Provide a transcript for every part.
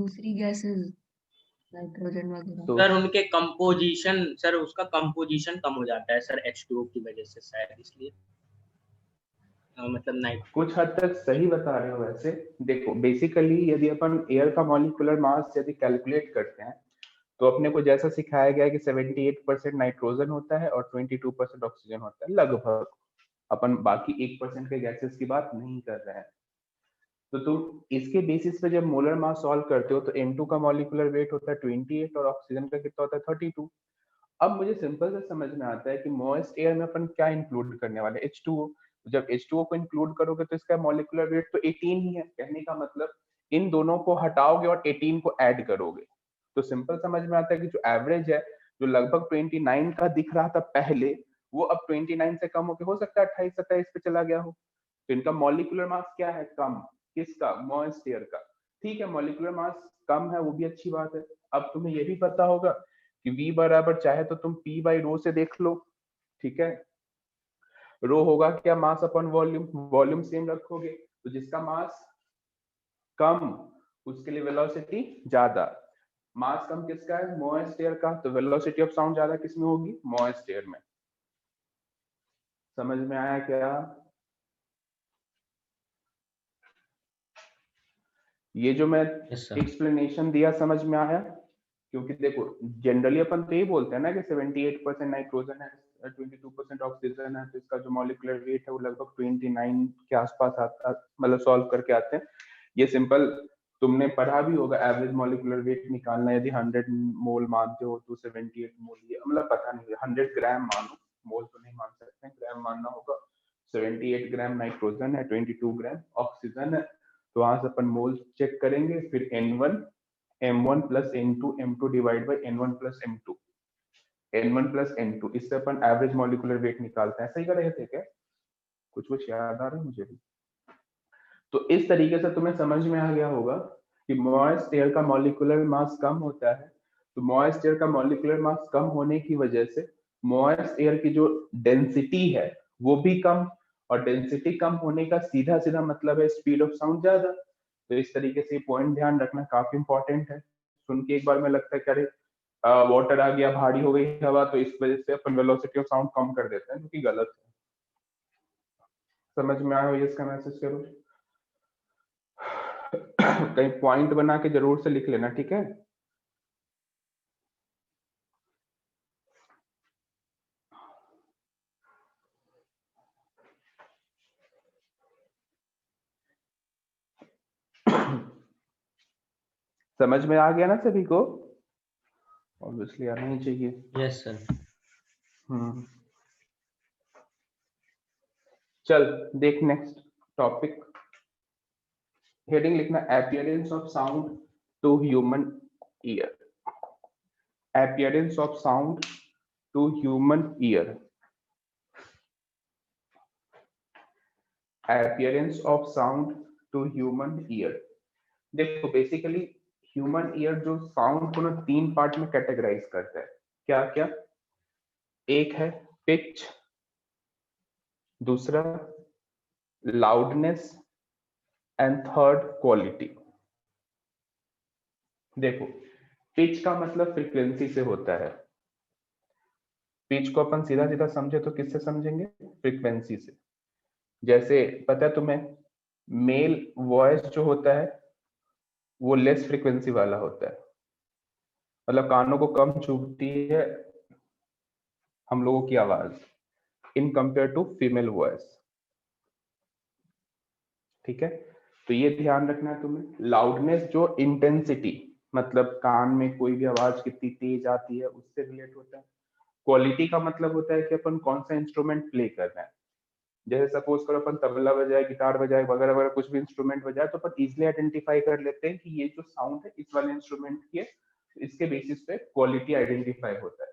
दूसरी gases nitrogen वगैरह। तो सर उनके कंपोजिशन, सर उसका कंपोजिशन कम हो जाता है सर H2O की वजह से, शायद इसलिए मतलब नाइट। कुछ हद तक सही बता रहे हो। वैसे देखो, बेसिकली यदि अपन एयर का मॉलिक्यूलर मास यदि कैलकुलेट करते हैं तो अपने को जैसा सिखाया गया है कि 78% नाइट्रोजन होता है और 22% ऑक्सीजन होता है लगभग। अपन बाकी 1% के गैसेस की बात नहीं कर रहे हैं। तो तुम इसके बेसिस पे जब मोलर मास सॉल्व करते हो तो N2 का मॉलिक्यूलर वेट होता है 28 और ऑक्सीजन का कितना होता है 32। अब मुझे सिंपल से समझ में आता है कि मॉइस्ट एयर में अपन क्या इंक्लूड करने वाले, H2O। जब H2O को इंक्लूड करोगे तो इसका मॉलिक्यूलर वेट तो 18 ही है। कहने का मतलब इन दोनों को हटाओगे और 18 को ऐड करोगे तो सिंपल समझ में आता है कि जो एवरेज है, जो लगभग 29 का दिख रहा था पहले, वो अब 29 से कम होकर हो सकता है 28-27 पे चला गया हो। तो इनका मॉलिक्यूलर मास क्या है, कम। किसका, मॉइस्ट एयर का। ठीक है, मॉलिक्यूलर मास कम है, वो भी अच्छी बात है। अब तुम्हें ये भी पता होगा कि V बराबर चाहे तो तुम P बाई रो से देख लो। ठीक है, रो होगा क्या, mass upon volume. Volume same रखोगे तो जिसका मास कम उसके लिए वेलोसिटी ज्यादा। मास कम किसका है, मॉइस्ट एयर का, तो वेलोसिटी ऑफ साउंड ज्यादा किसमें होगी, मॉइस्ट एयर में। समझ में आया क्या? ये जो मैं एक्सप्लेनेशन दिया समझ में आया? क्योंकि देखो जनरली अपन तो ये बोलते हैं ना कि 78% नाइट्रोजन है, 22% ऑक्सीजन है, तो इसका जो मॉलिक्यूलर वेट है वो लगभग 29 के आसपास आता, मतलब सॉल्व करके आते हैं। ये सिंपल तुमने पढ़ा भी होगा, एवरेज मॉलिक्यूलर वेट निकालना। यदि 100 मोल मानते हो तो 78 मोल, ये मतलब पता नहीं, 100 ग्राम मानो, मोल तो नहीं मान सकते, ग्राम मानना होगा। 78 ग्राम नाइट्रोजन है, 22 ग्राम ऑक्सीजन है, तो वहां से अपन मोल चेक करेंगे। फिर N1 M1 plus N2 M2 divide by N1 plus M2, N1 plus N2, इससे अपन एवरेज मॉलिक्यूलर वेट निकालते हैं। ऐसा ही कर रहे थे क्या? कुछ याद आ रहा है मुझे भी। तो इस तरीके से तुम्हें समझ में आ गया होगा कि मॉइस्ट एयर का मॉलिक्यूलर मास कम होता है। तो मॉइस्ट एयर का मॉलिक्यूलर मास कम होने की वजह से मॉइस्ट एयर की जो डेंसिटी है वो भी कम, और डेंसिटी कम होने का सीधा सीधा मतलब है स्पीड ऑफ साउंड ज्यादा। तो इस तरीके से पॉइंट ध्यान रखना काफी इंपॉर्टेंट है। सुन के एक बार में लगता है कि अरे वाटर आ गया, भारी हो गई हवा, तो इस वजह से अपन वेलोसिटी ऑफ साउंड कम कर देते हैं, जो कि गलत है। समझ में आया? इसका मैसेज करो। कहीं पॉइंट बना के जरूर से लिख लेना, ठीक है? समझ में आ गया ना सभी को? ऑब्वियसली आना ही चाहिए। Yes sir. चल देख नेक्स्ट टॉपिक। हेडिंग लिखना, appearance of sound to human ear. Appearance of sound to human ear. Appearance of sound to human ear. देखो बेसिकली ह्यूमन ईयर जो साउंड को ना 3 पार्ट में कैटेगराइज करता है। क्या क्या? एक है पिच, दूसरा लाउडनेस, एंड थर्ड क्वालिटी। देखो पिच का मतलब फ्रीक्वेंसी से होता है। पिच को अपन सीधा सीधा समझे तो किससे समझेंगे, फ्रीक्वेंसी से। जैसे पता है तुम्हें, मेल वॉइस जो होता है वो लेस फ्रीक्वेंसी वाला होता है, मतलब कानों को कम चुभती है हम लोगों की आवाज in compare to female voice. ठीक है, तो ये ध्यान रखना है तुम्हें। लाउडनेस जो इंटेंसिटी, मतलब कान में कोई भी आवाज कितनी तेज आती है उससे रिलेट होता है। क्वालिटी का मतलब होता है कि अपन कौन सा इंस्ट्रूमेंट प्ले कर रहे हैं। जैसे सपोज करो अपन तबला बजाए, गिटार बजाए, वगैरह वगैरह कुछ भी इंस्ट्रूमेंट बजाए, तो अपन इजिली आइडेंटिफाई कर लेते हैं कि ये जो साउंड है इस वाले इंस्ट्रूमेंट की है। इसके बेसिस पे क्वालिटी आइडेंटिफाई होता है।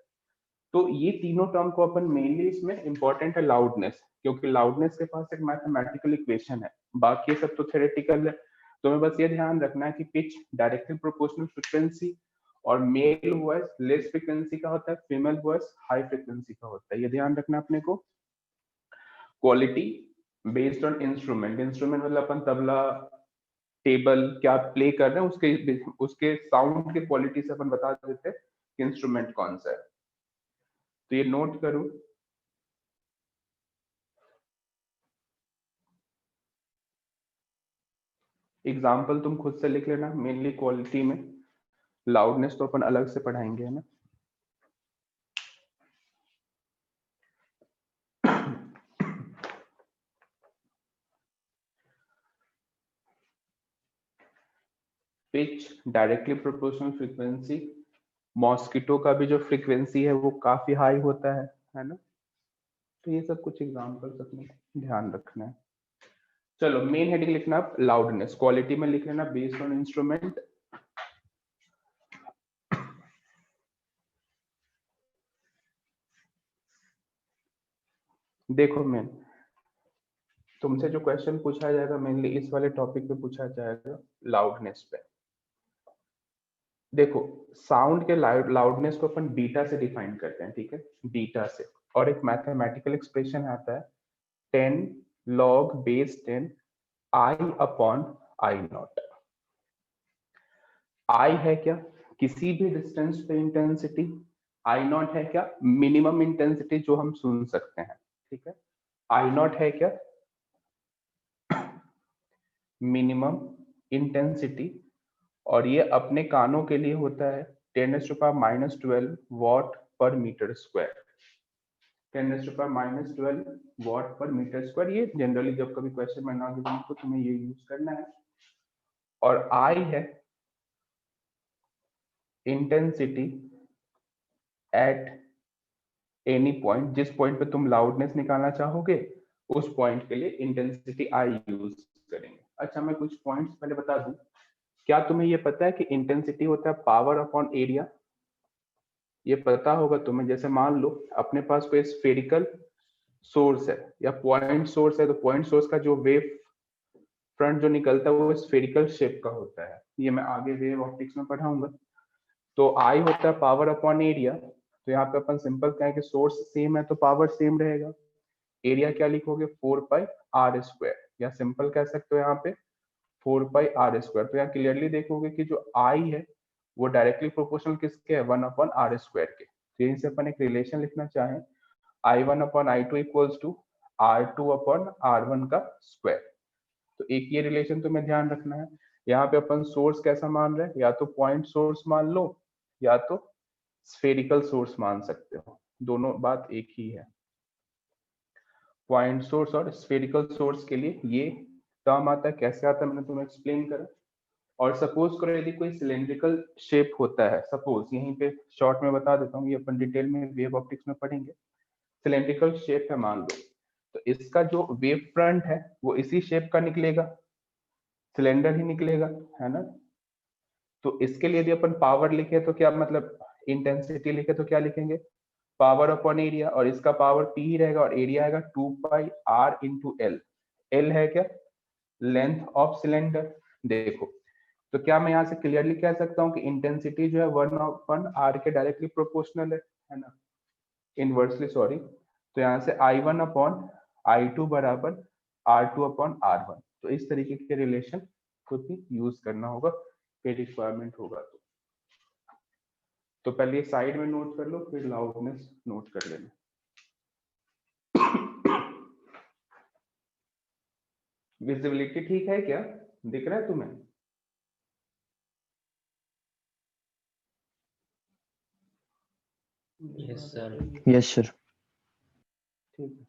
तो ये तीनों टर्म को अपन मेनली इसमें इंपॉर्टेंट है लाउडनेस, क्योंकि लाउडनेस के पास एक मैथमेटिकल इक्वेशन है, बाकी सब तो थ्योरेटिकल है। तो हमें बस ये ध्यान रखना है कि पिच डायरेक्टली प्रोपोर्शनल फ्रीक्वेंसी, और मेल वॉइस लेस फ्रीक्वेंसी का होता है, फीमेल वॉइस हाई फ्रीक्वेंसी का होता है। ये ध्यान रखना अपने को। Quality based on instrument, instrument मतलब अपन तबला, टेबल क्या प्ले कर रहे हैं उसके साउंड की क्वालिटी से अपन बता देते हैं कि इंस्ट्रूमेंट कौन सा है। तो ये नोट करो। एग्जाम्पल तुम खुद से लिख लेना, मेनली क्वालिटी में। लाउडनेस तो अपन अलग से पढ़ाएंगे, है ना। Pitch directly proportional frequency, mosquito का भी जो फ्रीक्वेंसी है वो काफी हाई होता है ना। तो ये सब कुछ एग्जाम्पल्स अपने ध्यान रखना है। चलो मेन हेडिंग लिखना आप लाउडनेस, क्वालिटी में लिख लेना बेस्ड ऑन इंस्ट्रूमेंट। देखो मेन तुमसे जो क्वेश्चन पूछा जाएगा मेनली इस वाले टॉपिक पे पूछा जाएगा, लाउडनेस पे। देखो साउंड के लाउडनेस को अपन बीटा से डिफाइन करते हैं, ठीक है, बीटा से। और एक मैथमेटिकल एक्सप्रेशन आता है 10 log base 10 I upon I not. I है क्या, किसी भी डिस्टेंस पे इंटेंसिटी। I नॉट है क्या, मिनिमम इंटेंसिटी जो हम सुन सकते हैं, ठीक है। I नॉट है क्या, मिनिमम इंटेंसिटी, और ये अपने कानों के लिए होता है 10⁻⁻12 वॉट पर मीटर स्क्वायर। 10⁻⁻12 वॉट पर मीटर स्क्वायर। ये जनरली जब कभी क्वेश्चन में ना गिवन तो तुम्हें ये यूज करना है। और आई है इंटेंसिटी एट एनी पॉइंट, जिस पॉइंट पे तुम लाउडनेस निकालना चाहोगे उस पॉइंट के लिए इंटेंसिटी आई यूज करेंगे। अच्छा मैं कुछ पॉइंट्स पहले बता दूं। क्या तुम्हें ये पता है कि इंटेंसिटी होता है पावर अपॉन एरिया? ये पता होगा तुम्हें। जैसे मान लो अपने पास कोई स्फेरिकल सोर्स है या पॉइंट सोर्स है, तो पॉइंट सोर्स का जो वेव फ्रंट जो निकलता है वो स्फेरिकल शेप का होता है। ये मैं आगे वेव ऑप्टिक्स में पढ़ाऊंगा। तो आई होता है पावर अपॉन एरिया। तो यहाँ पे अपन सिंपल कहें कि सोर्स सेम है तो पावर सेम रहेगा। एरिया क्या लिखोगे, 4πr², या सिंपल कह सकते हो यहाँ पे 4πr²। तो यहाँ क्लियरली देखोगे कि जो आई है वो डायरेक्टली प्रोपोर्शनल किसके है, 1/r² के। तो यहीं से अपन एक रिलेशन लिखना चाहें, I1/I2 इक्वल्स टू R2/R1 का स्क्वायर। तो एक ये रिलेशन तुम्हें ध्यान रखना है। यहाँ पे अपन सोर्स कैसा मान रहे हैं, या तो पॉइंट सोर्स मान लो या तो स्फेरिकल सोर्स मान सकते हो, दोनों बात एक ही है। पॉइंट सोर्स और स्फेरिकल सोर्स के लिए ये टर्म आता है, कैसे आता है मैंने तुम्हें एक्सप्लेन करा। और सपोज करो यदि कोई सिलेंड्रिकल शेप होता है, सपोज यहीं पे शॉर्ट में बता देता हूँ, ये अपन डिटेल में वेव ऑप्टिक्स में पढ़ेंगे। सिलेंड्रिकल शेप है मान लो, तो इसका जो वेव फ्रंट है वो इसी शेप का निकलेगा, सिलेंडर ही निकलेगा, है ना। तो इसके लिए यदि अपन पावर लिखे तो क्या मतलब, इंटेंसिटी लिखे तो क्या लिखेंगे, पावर अपॉन एरिया, और इसका पावर P ही रहेगा और एरिया आएगा 2πr इंटू एल। एल है क्या, लेंथ ऑफ सिलेंडर। देखो तो क्या मैं यहाँ से क्लियरली कह सकता हूँ कि इंटेंसिटी जो है 1/r के डायरेक्टली प्रोपोर्शनल है ना, इनवर्सली सॉरी। तो यहाँ से I1/I2 बराबर R2/R1। तो इस तरीके के रिलेशन को भी यूज करना होगा फिर रिक्वायरमेंट होगा तो पहले साइड में नोट कर लो, फिर लाउडनेस नोट कर लेना। विजिबिलिटी ठीक है क्या, दिख रहा है तुम्हें? Yes sir. Yes sir. ठीक है।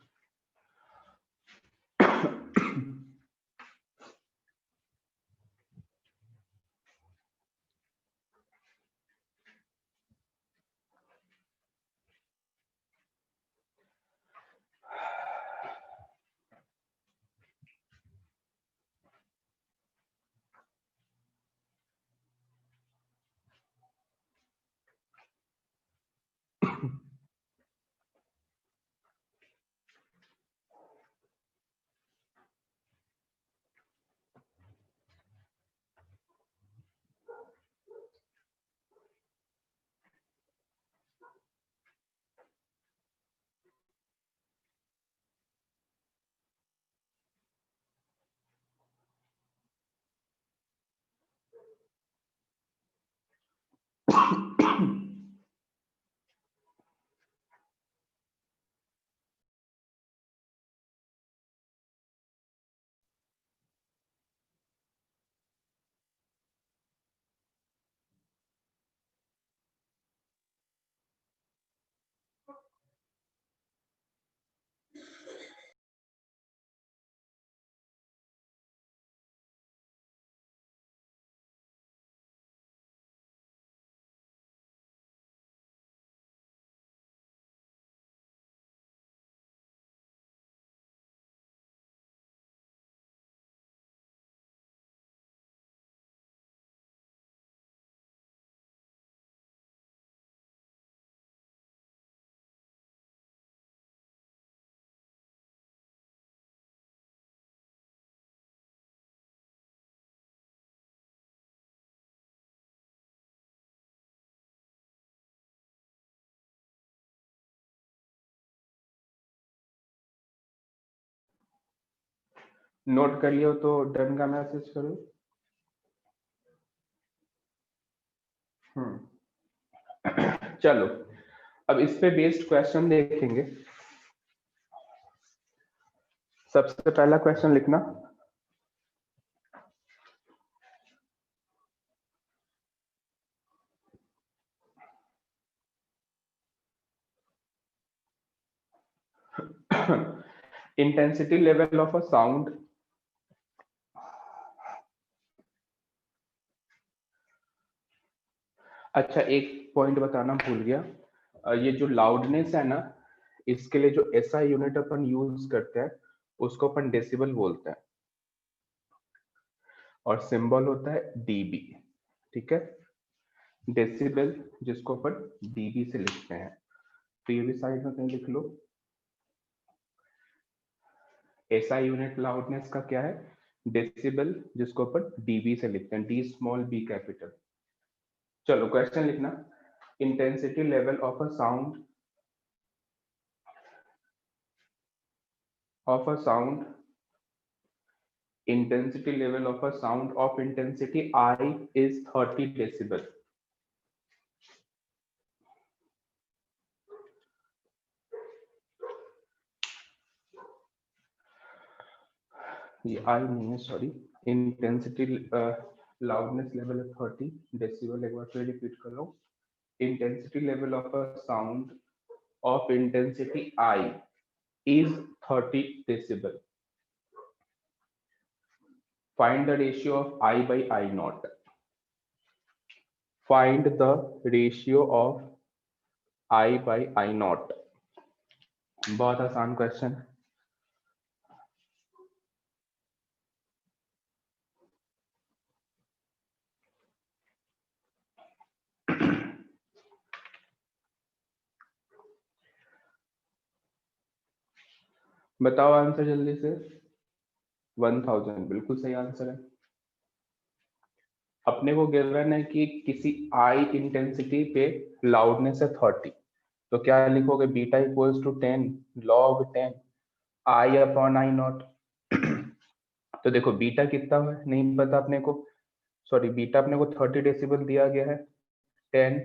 नोट कर लियो तो डन का मैसेज करो। चलो अब इस पे बेस्ड क्वेश्चन देखेंगे। सबसे पहला क्वेश्चन लिखना, intensity level of a sound अच्छा एक पॉइंट बताना भूल गया, ये जो लाउडनेस है ना, इसके लिए जो ऐसा यूनिट अपन यूज करते हैं उसको अपन डेसिबल बोलते हैं और सिंबल होता है डीबी। ठीक है, डेसिबल जिसको अपन डीबी से लिखते हैं, तो ये भी साइड में कहीं लिख लो। ऐसा यूनिट लाउडनेस का क्या है, डेसिबल, जिसको अपन डीबी से लिखते हैं, डी स्मॉल बी कैपिटल। चलो क्वेश्चन लिखना, intensity level of a sound intensity level of a sound of intensity I is 30 decibel. ये I नहीं है, सॉरी, इंटेंसिटी लाउडनेस लेवल है 30 डेसिबल। एक बार फिर रिपीट कर लो, intensity level of a sound of intensity I is 30 decibel. Find the ratio of I by I naught. Find the ratio of I by I naught. बहुत आसान question. बताओ answer जल्दी से। 1000 बिल्कुल सही आंसर है। अपने को गिवन है कि किसी आई इंटेंसिटी पे लाउडनेस है 30, तो क्या लिखोगे, beta equals to 10 log 10 I upon I naught. तो देखो बीटा कितना है नहीं पता अपने को, सॉरी बीटा अपने को 30 डेसिबल दिया गया है 10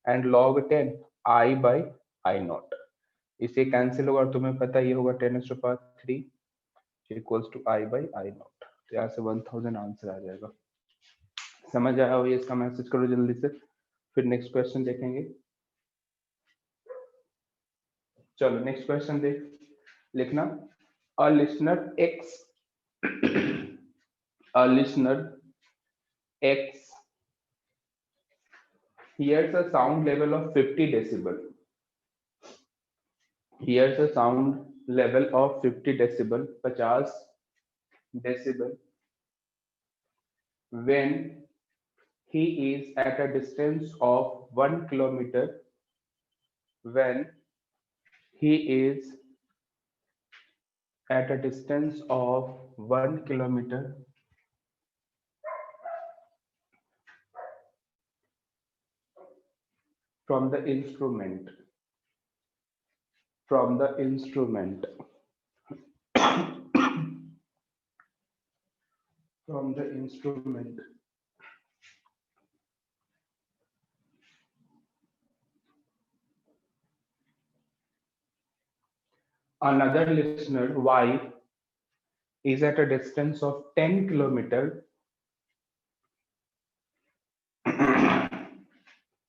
and log 10 I by I naught. इसे कैंसिल होगा और तुम्हें पता ये होगा 10⁻³ equals to I by I naught. तो यहाँ से 1000 आंसर आ जाएगा। समझ आया हो ये, इसका मैसेज करो जल्दी से, फिर नेक्स्ट क्वेश्चन देखेंगे। चलो नेक्स्ट क्वेश्चन देख, लिखना, a listener x a listener X hears a sound level of 50 decibel. Hears a sound level of 50 decibel, 50 decibel, when he is at a distance of 1 kilometer. When he is at a distance of 1 kilometer from the instrument. From the instrument. From the instrument. Another listener Y is at a distance of 10 kilometer.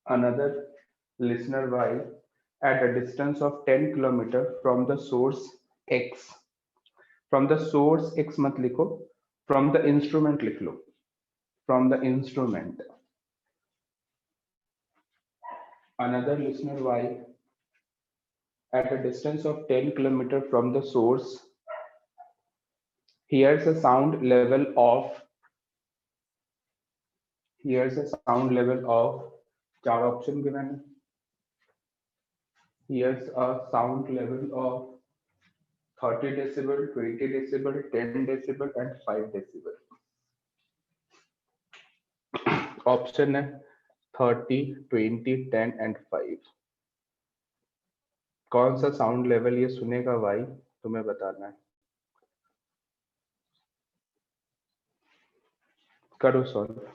Another listener Y at a distance of 10 kilometer from the source X. From the source X मत लिखो, from the instrument लिख लो, from the instrument. Another listener Y at a distance of 10 kilometer from the source hears a sound level of, चार option given है, hears a sound level of 30 decibel, 20 decibel, 10 decibel and 5 decibel. Option है 30, 20, 10 and 5। कौन सा sound level ये सुनेगा भाई, तुम्हें बताना है। करो सॉल्व।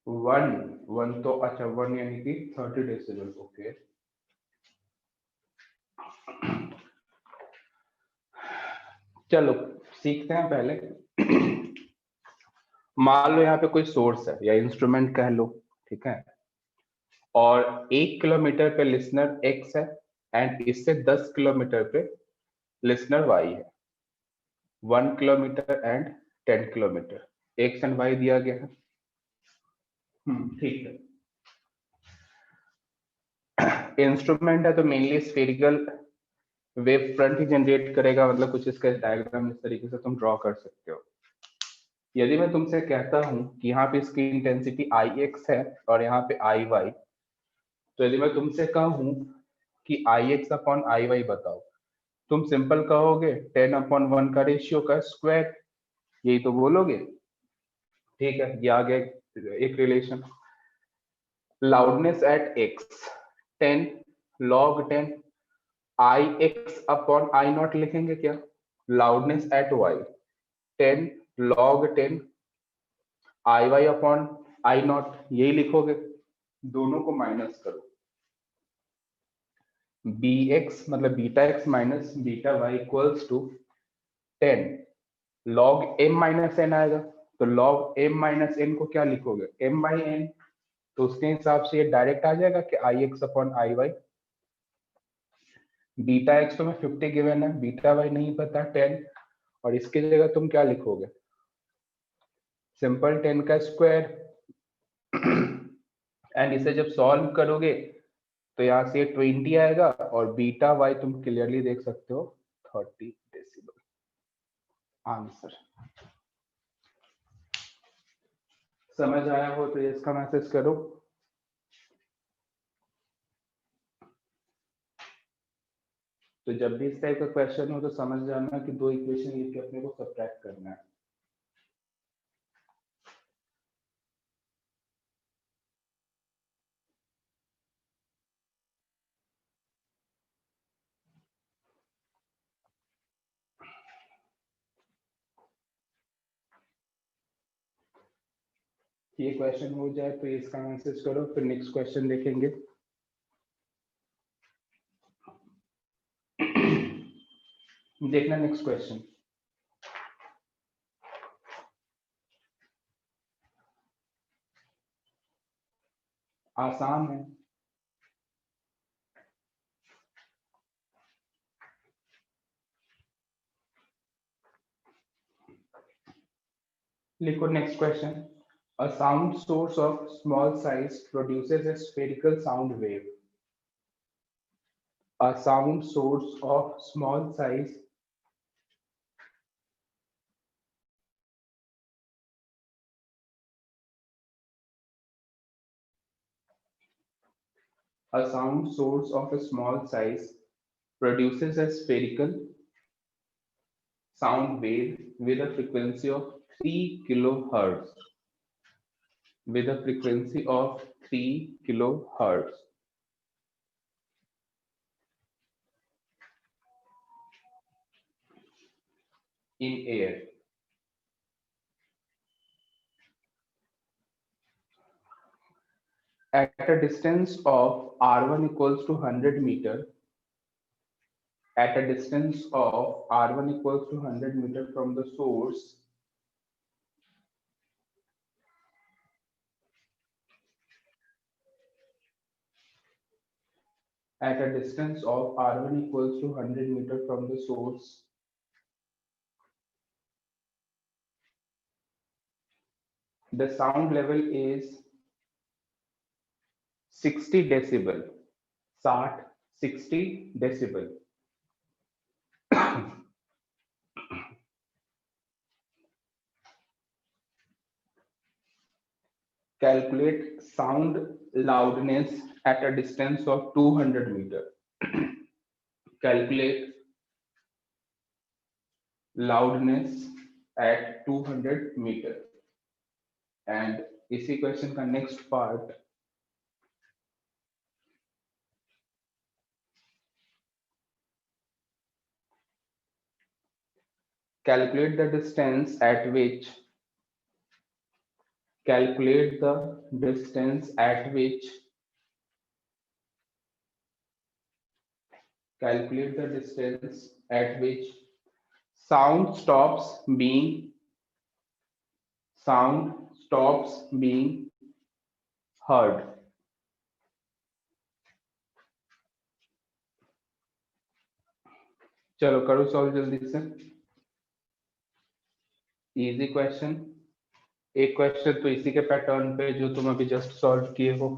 वन तो अच्छा, वन यानी कि 30 डेसिबल। ओके, चलो सीखते हैं पहले। मान लो यहाँ पे कोई सोर्स है या इंस्ट्रूमेंट कह लो, ठीक है, और 1 किलोमीटर पे लिसनर एक्स है एंड इससे 10 किलोमीटर पे लिसनर वाई है। 1 kilometre and 10 kilometre, X and Y दिया गया है। ठीक है, इंस्ट्रूमेंट है तो मेनली स्फेरिकल वेव फ्रंट ही जनरेट करेगा, मतलब कुछ इसका डायग्राम इस तरीके से तुम ड्रॉ कर सकते हो। यदि मैं तुमसे कहता हूं कि यहाँ पे इसकी इंटेंसिटी आई एक्स है और यहाँ पे आई वाई, तो यदि मैं तुमसे कहूं कि I x upon I Y बताओ, तुम सिंपल कहोगे 10/1 का रेशियो का स्क्वायर, यही तो बोलोगे। ठीक है, ये आ गया एक relation. Loudness at X 10 log 10 I x upon I naught लिखेंगे क्या? Loudness at Y 10 log 10 I Y upon I naught, यही लिखोगे। दोनों को माइनस करो, बी एक्स मतलब beta X minus beta Y equals to 10 log m minus N आएगा, तो log m माइनस एन को क्या लिखोगे? m by n. तो उसके हिसाब से ये डायरेक्ट आ जाएगा कि I x upon I y. Beta x तो में 50 गिवन है, बीटा वाई नहीं पता 10, और इसकी जगह तुम क्या लिखोगे? सिंपल 10 का स्क्वायर। एंड इसे जब सॉल्व करोगे तो यहाँ से 20 आएगा और बीटा वाई तुम क्लियरली देख सकते हो 30 डेसिबल। आंसर समझ आया हो तो इसका मैसेज करो। तो जब भी इस टाइप का क्वेश्चन हो तो समझ जाना कि दो इक्वेशन लिख के अपने को सब्ट्रैक्ट करना है। ये क्वेश्चन हो जाए तो इसका मैसेज करो, फिर नेक्स्ट क्वेश्चन देखेंगे। देखना नेक्स्ट क्वेश्चन। आसान है। लिखो next question. A sound source of small size produces a spherical sound wave. A sound source of small size A sound source of a small size produces a spherical sound wave with a frequency of 3 kilohertz. With a frequency of 3 kilohertz. In air. At a distance of r1 equals to 100 meter, at a distance of r1 equals to 100 meter from the source, at a distance of r1 equals to 100 meter from the source, the sound level is 60 decibel. 60 decibel. Calculate sound loudness at a distance of 200 meter. Calculate loudness at 200 meter. And इसी question का next part calculate the distance at which calculate the distance at which calculate the distance at which sound stops being heard. चलो करो solve जल्दी से. Easy question. एक question तो इसी के पैटर्न पे जो तुम अभी जस्ट सॉल्व किए हो.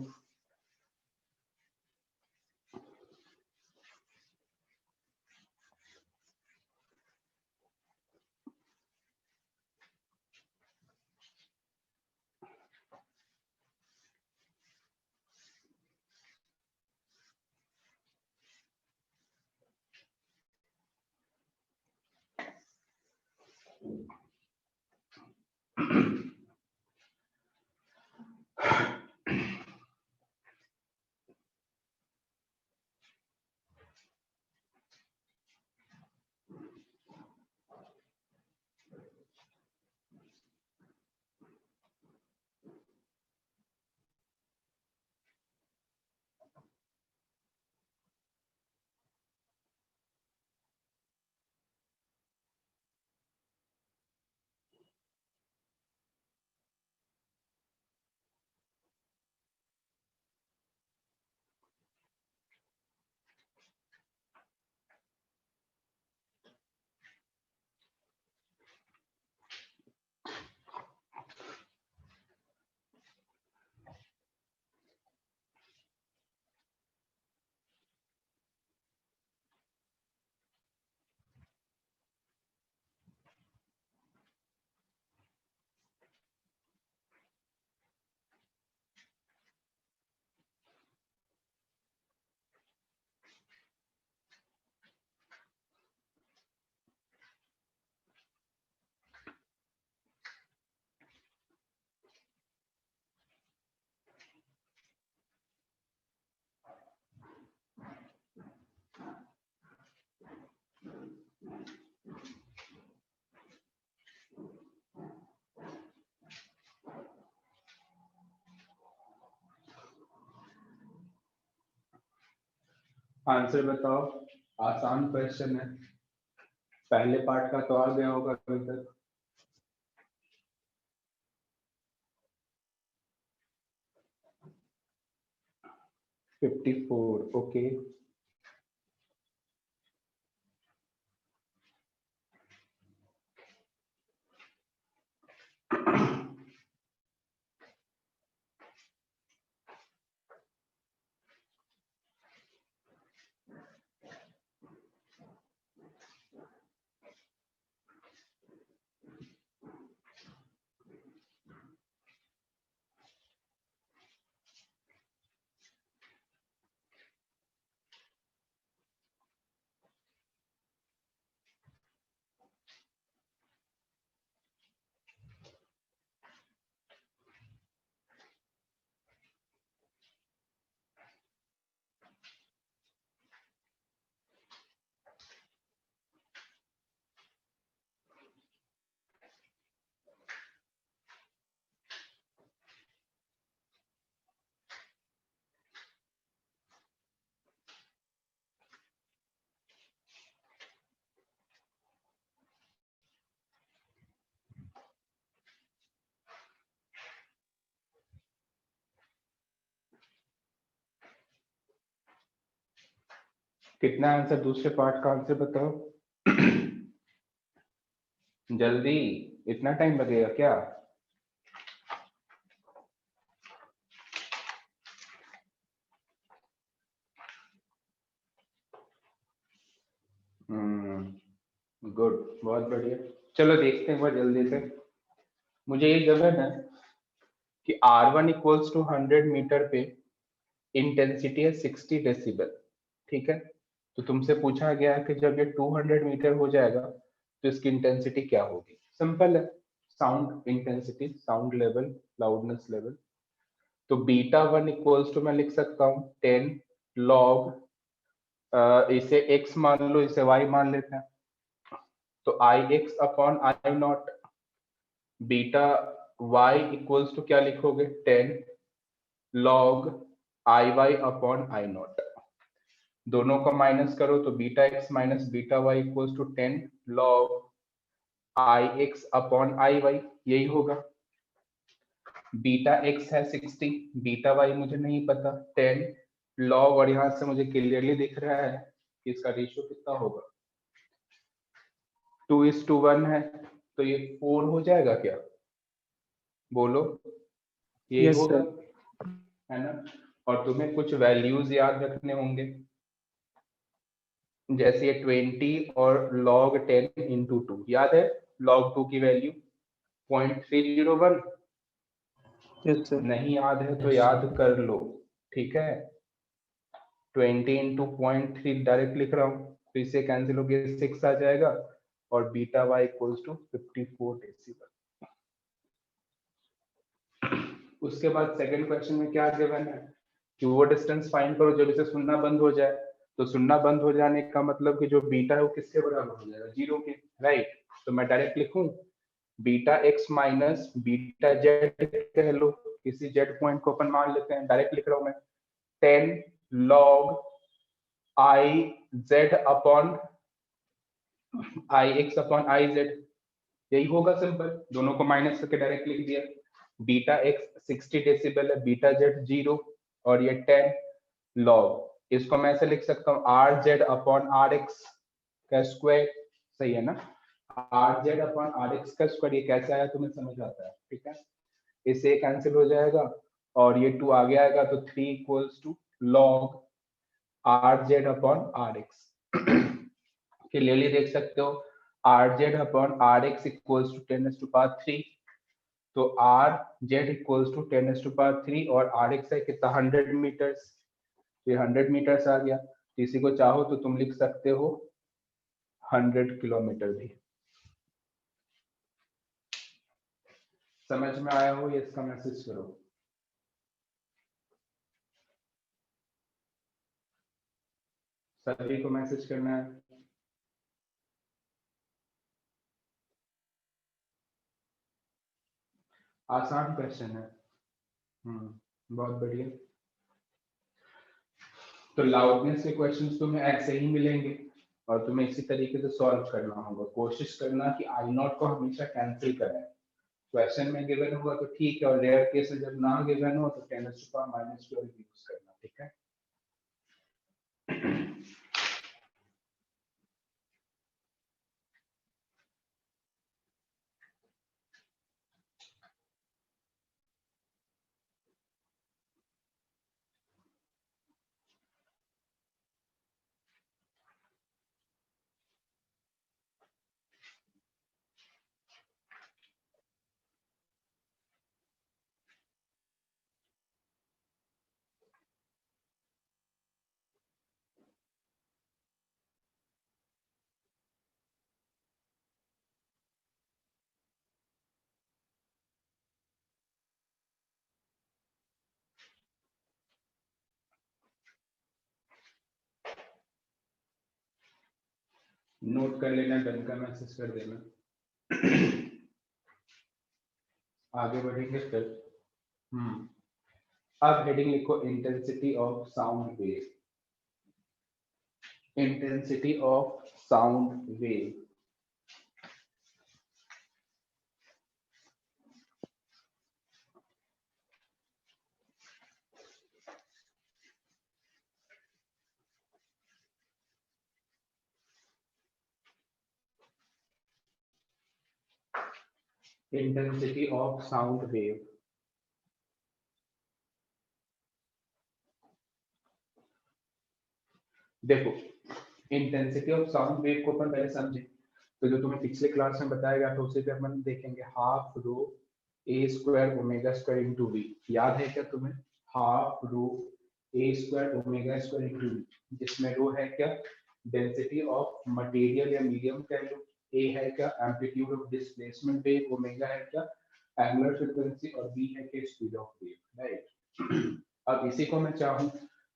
आंसर बताओ. आसान क्वेश्चन है. पहले पार्ट का तो आ गया होगा अभी तक. 54. ओके. कितना आंसर दूसरे पार्ट का आंसर बताओ। जल्दी, इतना टाइम लगेगा क्या? गुड, बहुत बढ़िया। चलो देखते हैं बहुत जल्दी से। मुझे ये गिवन है कि R1 इक्वल्स टू 100 मीटर पे इंटेंसिटी है 60 डेसिबल, ठीक है। तो तुमसे पूछा गया है कि जब ये 200 मीटर हो जाएगा तो इसकी इंटेंसिटी क्या होगी। सिंपल है, sound intensity, sound level, loudness level. तो बीटा 1 इक्वल्स टू मैं लिख सकता हूँ 10 लॉग, इसे x मान लो, इसे y मान लेते हैं, तो ix upon I naught. Beta y equals to क्या लिखोगे 10 log iy upon I naught. दोनों को माइनस करो तो beta x minus beta y equals to 10 log ix upon iy, यही होगा। बीटा x है 60, बीटा y मुझे नहीं पता 10 लॉग, और यहां से मुझे क्लियरली दिख रहा है कि इसका रेशियो कितना होगा, 2:1 है। तो ये 4 हो जाएगा क्या, बोलो, यही Yes, होगा, sir. है ना। और तुम्हें कुछ वैल्यूज याद रखने होंगे, जैसे ये 20 और log 10 इंटू 2, याद है log 2 की वैल्यू 0.301। Yes, sir. नहीं याद है तो याद कर लो, ठीक है। 20 इंटू 0.3 डायरेक्ट लिख रहा हूँ, तो इससे कैंसिल हो गया 6 आ जाएगा, और beta y equals to 54 decibel. उसके बाद सेकंड क्वेश्चन में क्या गिवन है कि वो डिस्टेंस फाइंड करो जब इसे सुनना बंद हो जाए। तो सुनना बंद हो जाने का मतलब कि जो बीटा है वो किसके बराबर हो जाएगा, 0 के, राइट। तो मैं डायरेक्ट लिखूं beta x minus beta z कह लो, किसी z पॉइंट को अपन मान लेते हैं, डायरेक्ट लिख रहा हूं मैं 10 log i z upon i x upon i z, यही होगा। सिंपल, दोनों को माइनस करके डायरेक्ट लिख दिया। बीटा x 60 डेसिबल है, बीटा z 0, और ये 10 लॉग, इसको मैं ऐसे लिख सकता हूँ R Z upon R X का स्क्वायर, सही है ना। R Z upon R X का स्क्वायर, ये कैसे आया तुम्हें समझ आता है, ठीक है। इससे कैंसिल हो जाएगा और ये 2 आगे आएगा, तो 3 equals to log R Z upon R X. Clearly देख सकते हो R Z upon R X equals to 10⁻3। तो आर जेड इक्वल्स टू 10⁻3 और आर एक्स है कितना 100 मीटर्स, तो 100 मीटर्स आ गया। किसी को चाहो तो तुम लिख सकते हो 100 किलोमीटर भी। समझ में आया हो ये, इसका मैसेज करो। सभी को मैसेज करना है। आसान क्वेश्चन है, बहुत बढ़िया। तो लाउडनेस के क्वेश्चंस तुम्हें ऐसे ही मिलेंगे और तुम्हें इसी तरीके से सॉल्व करना होगा। कोशिश करना कि आई नॉट को हमेशा कैंसिल करें। क्वेश्चन में गिवन होगा तो ठीक है, और रेयर केस में जब ना गिवन हो तो 10⁻⁻12 यूज करना, ठीक है। नोट कर लेना, डन का मैसेज कर देना। आगे बढ़ेंगे फिर। अब हेडिंग लिखो intensity of sound wave. Intensity of sound wave. Intensity of sound wave. देखो इंटेंसिटी ऑफ साउंड वेव को अपन पहले समझे तो जो तुम्हें पिछले क्लास में बताया गया था उसे भी अपन देखेंगे, half rho A square omega square into V. याद है क्या तुम्हें? Half rho A square omega square into V, जिसमें रो है क्या? डेंसिटी ऑफ मटेरियल या मीडियम कह लो, ए है क्या? Amplitude of displacement wave, omega है क्या? एंगुलर फ्रीक्वेंसी, और वी है क्या? Speed of wave, right. अब इसी को मैं चाहूँ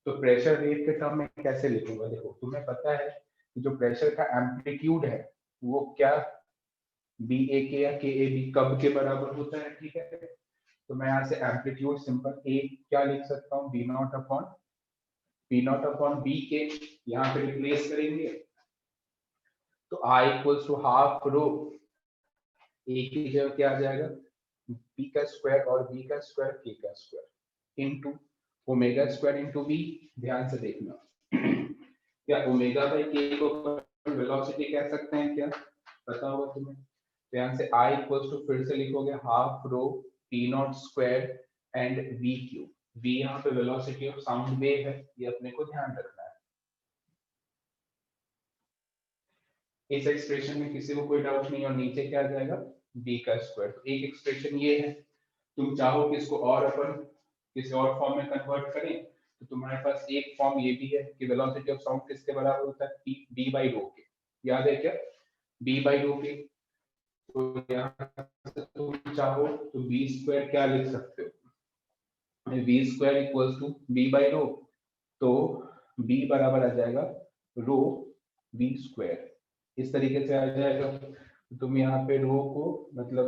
तो प्रेशर वेव के टर्म में कैसे लिखूंगा? देखो तुम्हें पता है कि जो प्रेशर का एम्पलीट्यूड है वो क्या बी ए के या के ए बी कब के बराबर होता है, ठीक है? तो मैं यहाँ से एम्पलीट्यूड सिंपल ए क्या लिख सकता हूँ? बी नॉट अपॉन बी के, यहाँ पे रिप्लेस करेंगे तो आई इक्वल्स टू हाफ रो ए की जगह क्या आ जाएगा? बी का स्क्वायर और बी का स्क्वायर के का square into omega square into B. ध्यान से देखना क्या ओमेगा बाई के को वेलोसिटी कह सकते हैं क्या? पता होगा तुम्हें। ध्यान से आई इक्वल्स टू फिर से लिखोगे half rho T naught square and V Q. V यहाँ पे वेलोसिटी ऑफ साउंड वेव है, ये अपने को ध्यान रखना है। इस एक्सप्रेशन में किसी को कोई डाउट नहीं, और नीचे क्या आ जाएगा? बी का स्क्वायर। तो एक एक्सप्रेशन ये है, तुम चाहो कि इसको और अपन किसी और फॉर्म में कन्वर्ट करें तो तुम्हारे पास एक फॉर्म ये भी है कि वेलोसिटी ऑफ साउंड किसके बराबर होता है? बी बाई रो के। याद है क्या? बी बाई रो के। तो यहाँ से तुम चाहो तो बी स्क्वायर क्या लिख सकते हो? B square equals to B by rho, तो बी बराबर आ जाएगा रो बी स्क्वायर, इस तरीके से आ जाएगा। तुम यहाँ पे रो को मतलब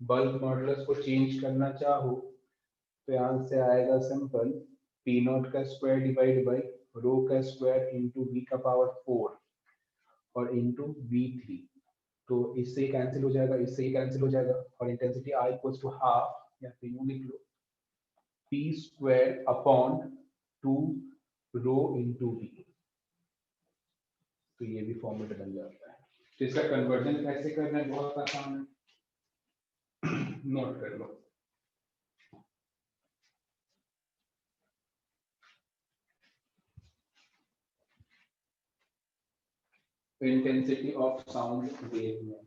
बल्क मॉडुलस को चेंज करना चाहो तो यहाँ से आएगा सिंपल पी नॉट का स्क्वायर डिवाइड बाई रो का स्क्वायर इंटू वी का पावर 4 और इंटू V3। तो इससे ही कैंसिल हो जाएगा, इससे ही कैंसिल हो जाएगा, और intensity I equals to half या फिर यूं लिख लो p square upon 2 rho into v. तो ये भी फॉर्मूला बन जाता है। तो इसका कन्वर्जन कैसे करना है? बहुत आसान है, नोट कर लो। इंटेंसिटी ऑफ साउंड वेव में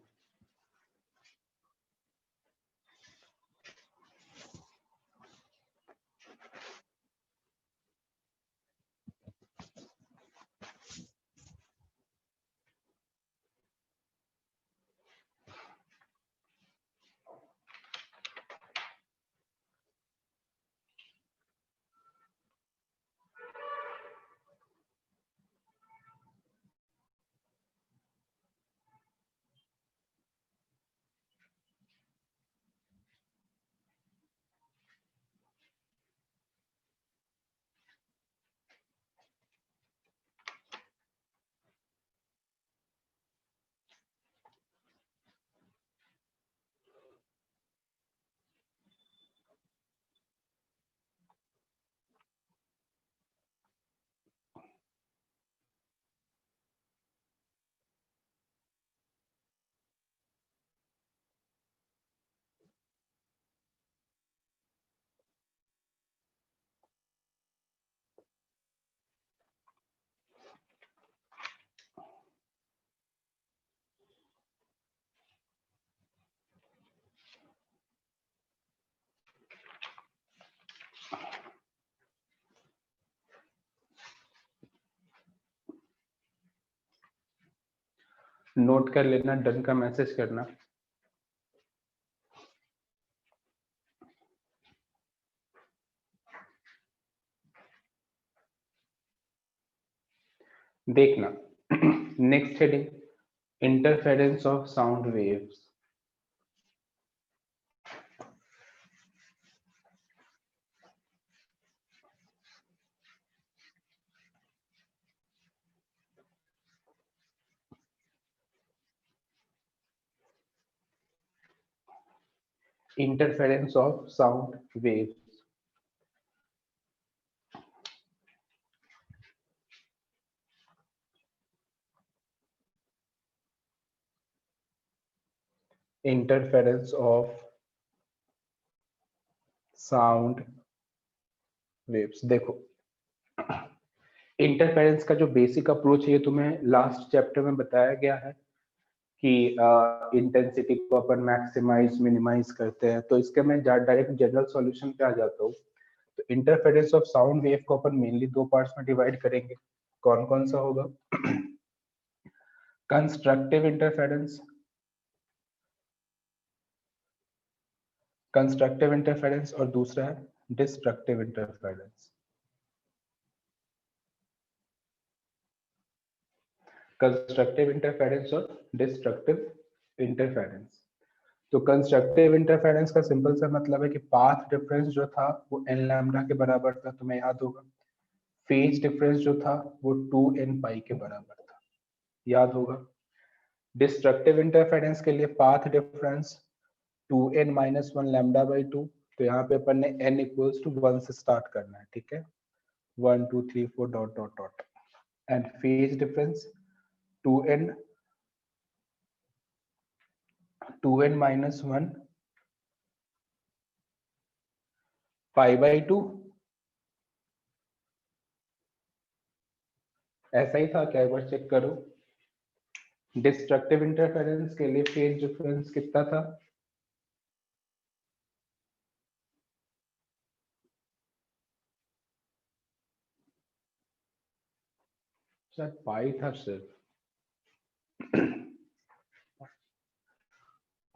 नोट कर लेना, डन का मैसेज करना। देखना next heading interference of sound waves. Interference of sound waves. Interference of sound waves. देखो इंटरफेरेंस का जो बेसिक अप्रोच है ये तुम्हें लास्ट चैप्टर में बताया गया है कि इंटेंसिटी को अपन मैक्सिमाइज मिनिमाइज करते हैं। तो इसके मैं डायरेक्ट जनरल सॉल्यूशन पे आ जाता हूँ। तो इंटरफेरेंस ऑफ साउंड वेव को अपन मेनली दो पार्ट्स में डिवाइड करेंगे। कौन कौन सा होगा? कंस्ट्रक्टिव इंटरफेरेंस, कंस्ट्रक्टिव इंटरफेरेंस और दूसरा है डिस्ट्रक्टिव इंटरफेरेंस। कंस्ट्रक्टिव इंटरफेरेंस और डिस्ट्रक्टिव इंटरफेरेंस। तो कंस्ट्रक्टिव इंटरफेरेंस का सिंपल सा मतलब है कि पाथ डिफरेंस जो था वो n लैम्डा के बराबर था, तुम्हें याद होगा। फेज डिफरेंस जो था वो 2n पाई के बराबर था, याद होगा। डिस्ट्रक्टिव इंटरफेरेंस के लिए path difference 2n minus 1 lambda by 2। तो यहाँ पे अपन ने n इक्वल्स टू 1 से स्टार्ट करना है, ठीक है। 1 2 3 4 dot dot dot. And phase difference 2n minus 1 pi by 2। ऐसा ही था क्या? एक बार चेक करो। डिस्ट्रक्टिव इंटरफेरेंस के लिए फेज डिफरेंस कितना था? शायद पाई था सिर्फ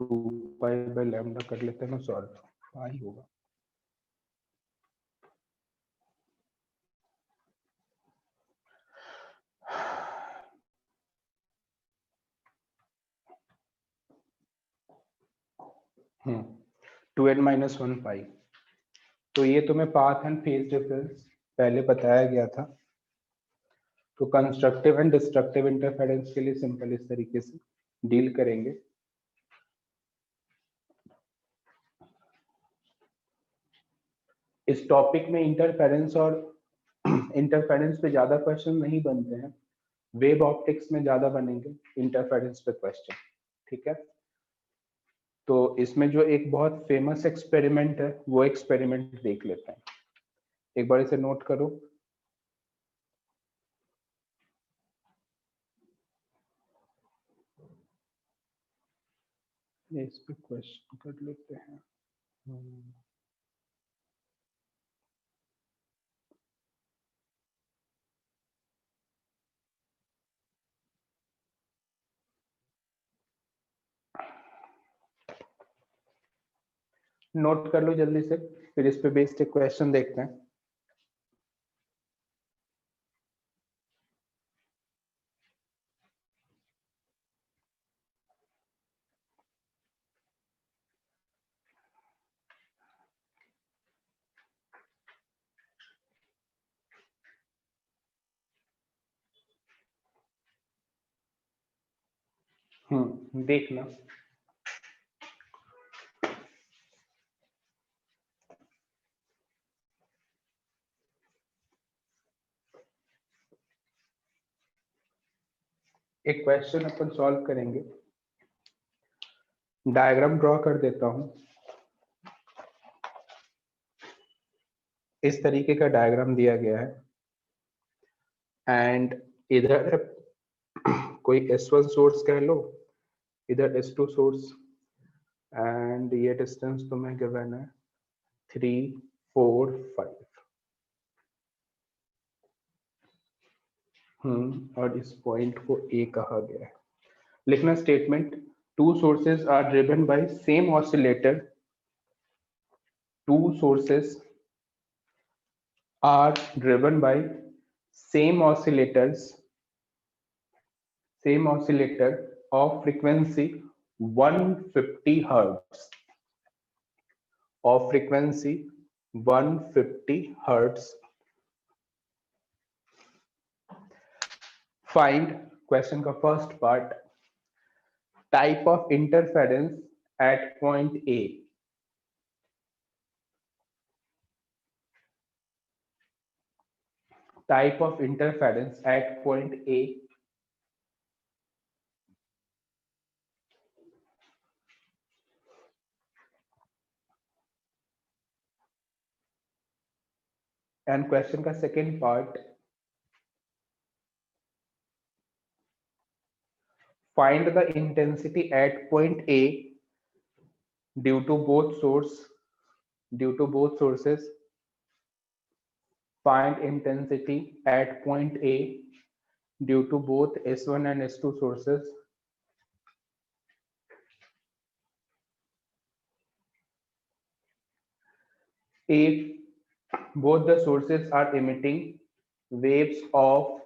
2 पाई बाई लैम्डा कर लेते हैं ना, सॉल्व पाई होगा। टू एन माइनस 1 पाई। तो ये तुम्हें पाथ एंड फेज डिफरेंस पहले बताया गया था। तो कंस्ट्रक्टिव एंड डिस्ट्रक्टिव इंटरफेरेंस के लिए सिंपल इस तरीके से डील करेंगे। इस टॉपिक में इंटरफेरेंस और इंटरफेरेंस पे ज्यादा क्वेश्चन नहीं बनते हैं, वेव ऑप्टिक्स में ज्यादा बनेंगे इंटरफेरेंस पे क्वेश्चन, ठीक है। तो इसमें जो एक बहुत फेमस एक्सपेरिमेंट है वो एक्सपेरिमेंट देख लेते हैं। एक बार इसे नोट करो। इस पे क्वेश्चन कर लेते हैं। नोट कर लो जल्दी से, फिर इस पे बेस्ड एक क्वेश्चन देखते हैं। देखना। एक क्वेश्चन अपन सॉल्व करेंगे। डायग्राम ड्रॉ कर देता हूं। इस तरीके का डायग्राम दिया गया है एंड इधर कोई S1 सोर्स कह लो, इधर S2 सोर्स, एंड ये डिस्टेंस तुम्हें गिवन है 3 4 5। और इस पॉइंट को A कहा गया है। लिखना statement, two sources are driven by same oscillator, two sources are driven by same oscillator of frequency 150 hertz, of frequency 150 hertz. Find question का first part, type of interference at point A. Type of interference at point A. And question का second part, find the intensity at point A due to both sources. Find intensity at point A due to both S1 and S2 sources. If both the sources are emitting waves of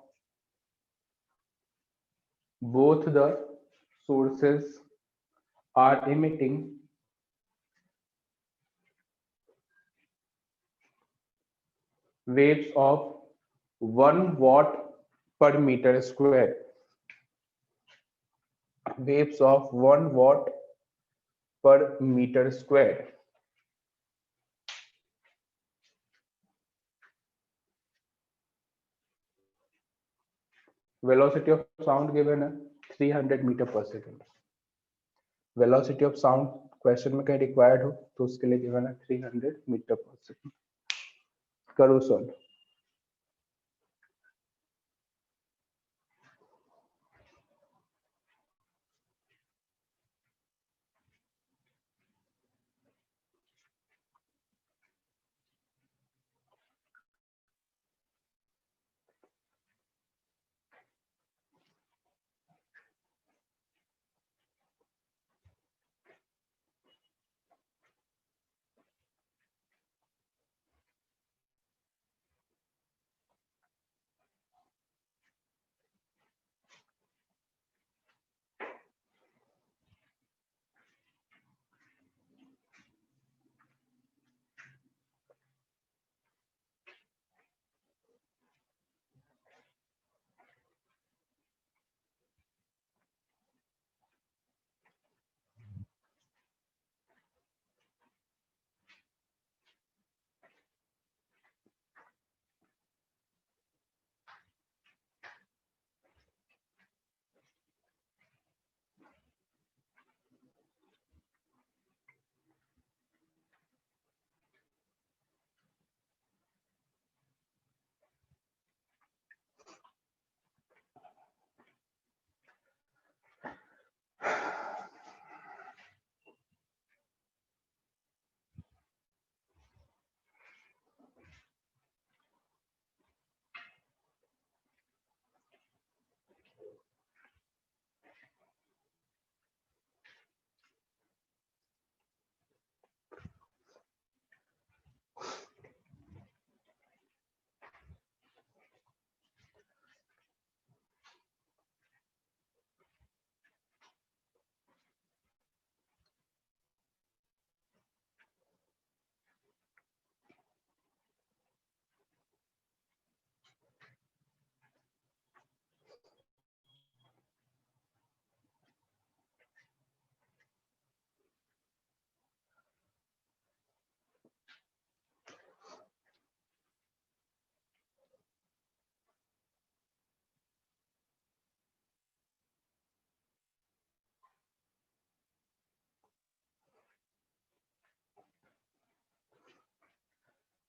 both the sources are emitting waves of 1 watt per meter square, waves of 1 watt per meter square. Velocity of sound given है 300 meter per second. Velocity of sound question में कहीं required हो तो उसके लिए given है 300 metre पर second. करो सॉल्व.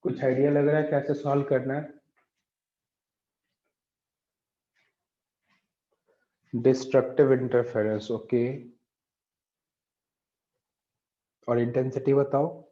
कुछ आइडिया लग रहा है कैसे सॉल्व करना है? Destructive interference, okay. और इंटेंसिटी बताओ.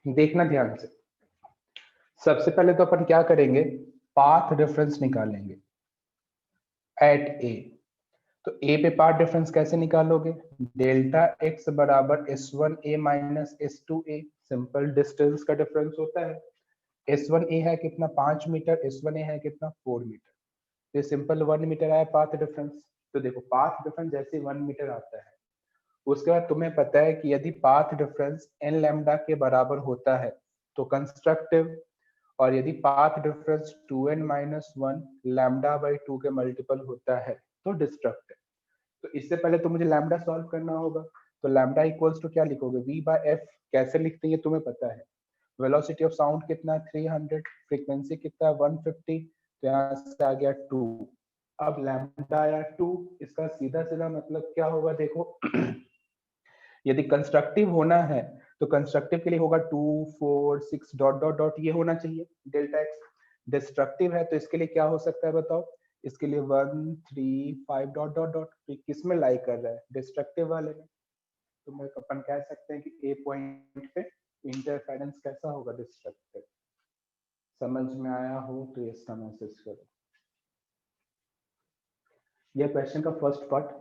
देखना ध्यान से। सबसे पहले तो अपन क्या करेंगे, पाथ डिफरेंस निकालेंगे एट ए। तो ए पे पाथ डिफरेंस कैसे निकालोगे, डेल्टा एक्स बराबर S1A minus S2A, simple distance का डिफरेंस होता है। S1A है कितना 5 मीटर, S1A है कितना 4 मीटर, तो ये सिंपल 1 मीटर आया पाथ डिफरेंस। तो देखो पाथ डिफरेंस जैसे 1 मीटर आता है, उसके बाद तुम्हें पता है कि यदि पाथ डिफरेंस n लैम्डा के बराबर होता है तो कंस्ट्रक्टिव, और यदि path difference 2n minus 1 lambda by 2 के मल्टीपल होता है तो डिस्ट्रक्टिव। तो इससे पहले तो मुझे लैम्डा सॉल्व करना होगा। तो लैम्डा इक्वल्स टू क्या लिखोगे, v बाय एफ। कैसे लिखते हैं तुम्हें पता है। वेलोसिटी ऑफ साउंड कितना है 300, फ्रीक्वेंसी कितना है 150, तो यहाँ से आ गया 2। अब लैम्डा आया 2, इसका सीधा सीधा मतलब क्या होगा देखो यदि कंस्ट्रक्टिव होना है तो कंस्ट्रक्टिव के लिए होगा 2 4 6 डॉट डॉट डॉट, ये होना चाहिए डेल्टा एक्स। डिस्ट्रक्टिव है तो इसके लिए क्या हो सकता है बताओ, इसके लिए 1 3 5 डॉट डॉट डॉट, किस में लाई कर रहा है, डिस्ट्रक्टिव वाले में। तो मैं अपन कह सकते हैं कि ए पॉइंट पे इंटरफेरेंस कैसा होगा, डिस्ट्रक्टिव। समझ में आया हो तो इसका मैसेज करो। यह क्वेश्चन का फर्स्ट पार्ट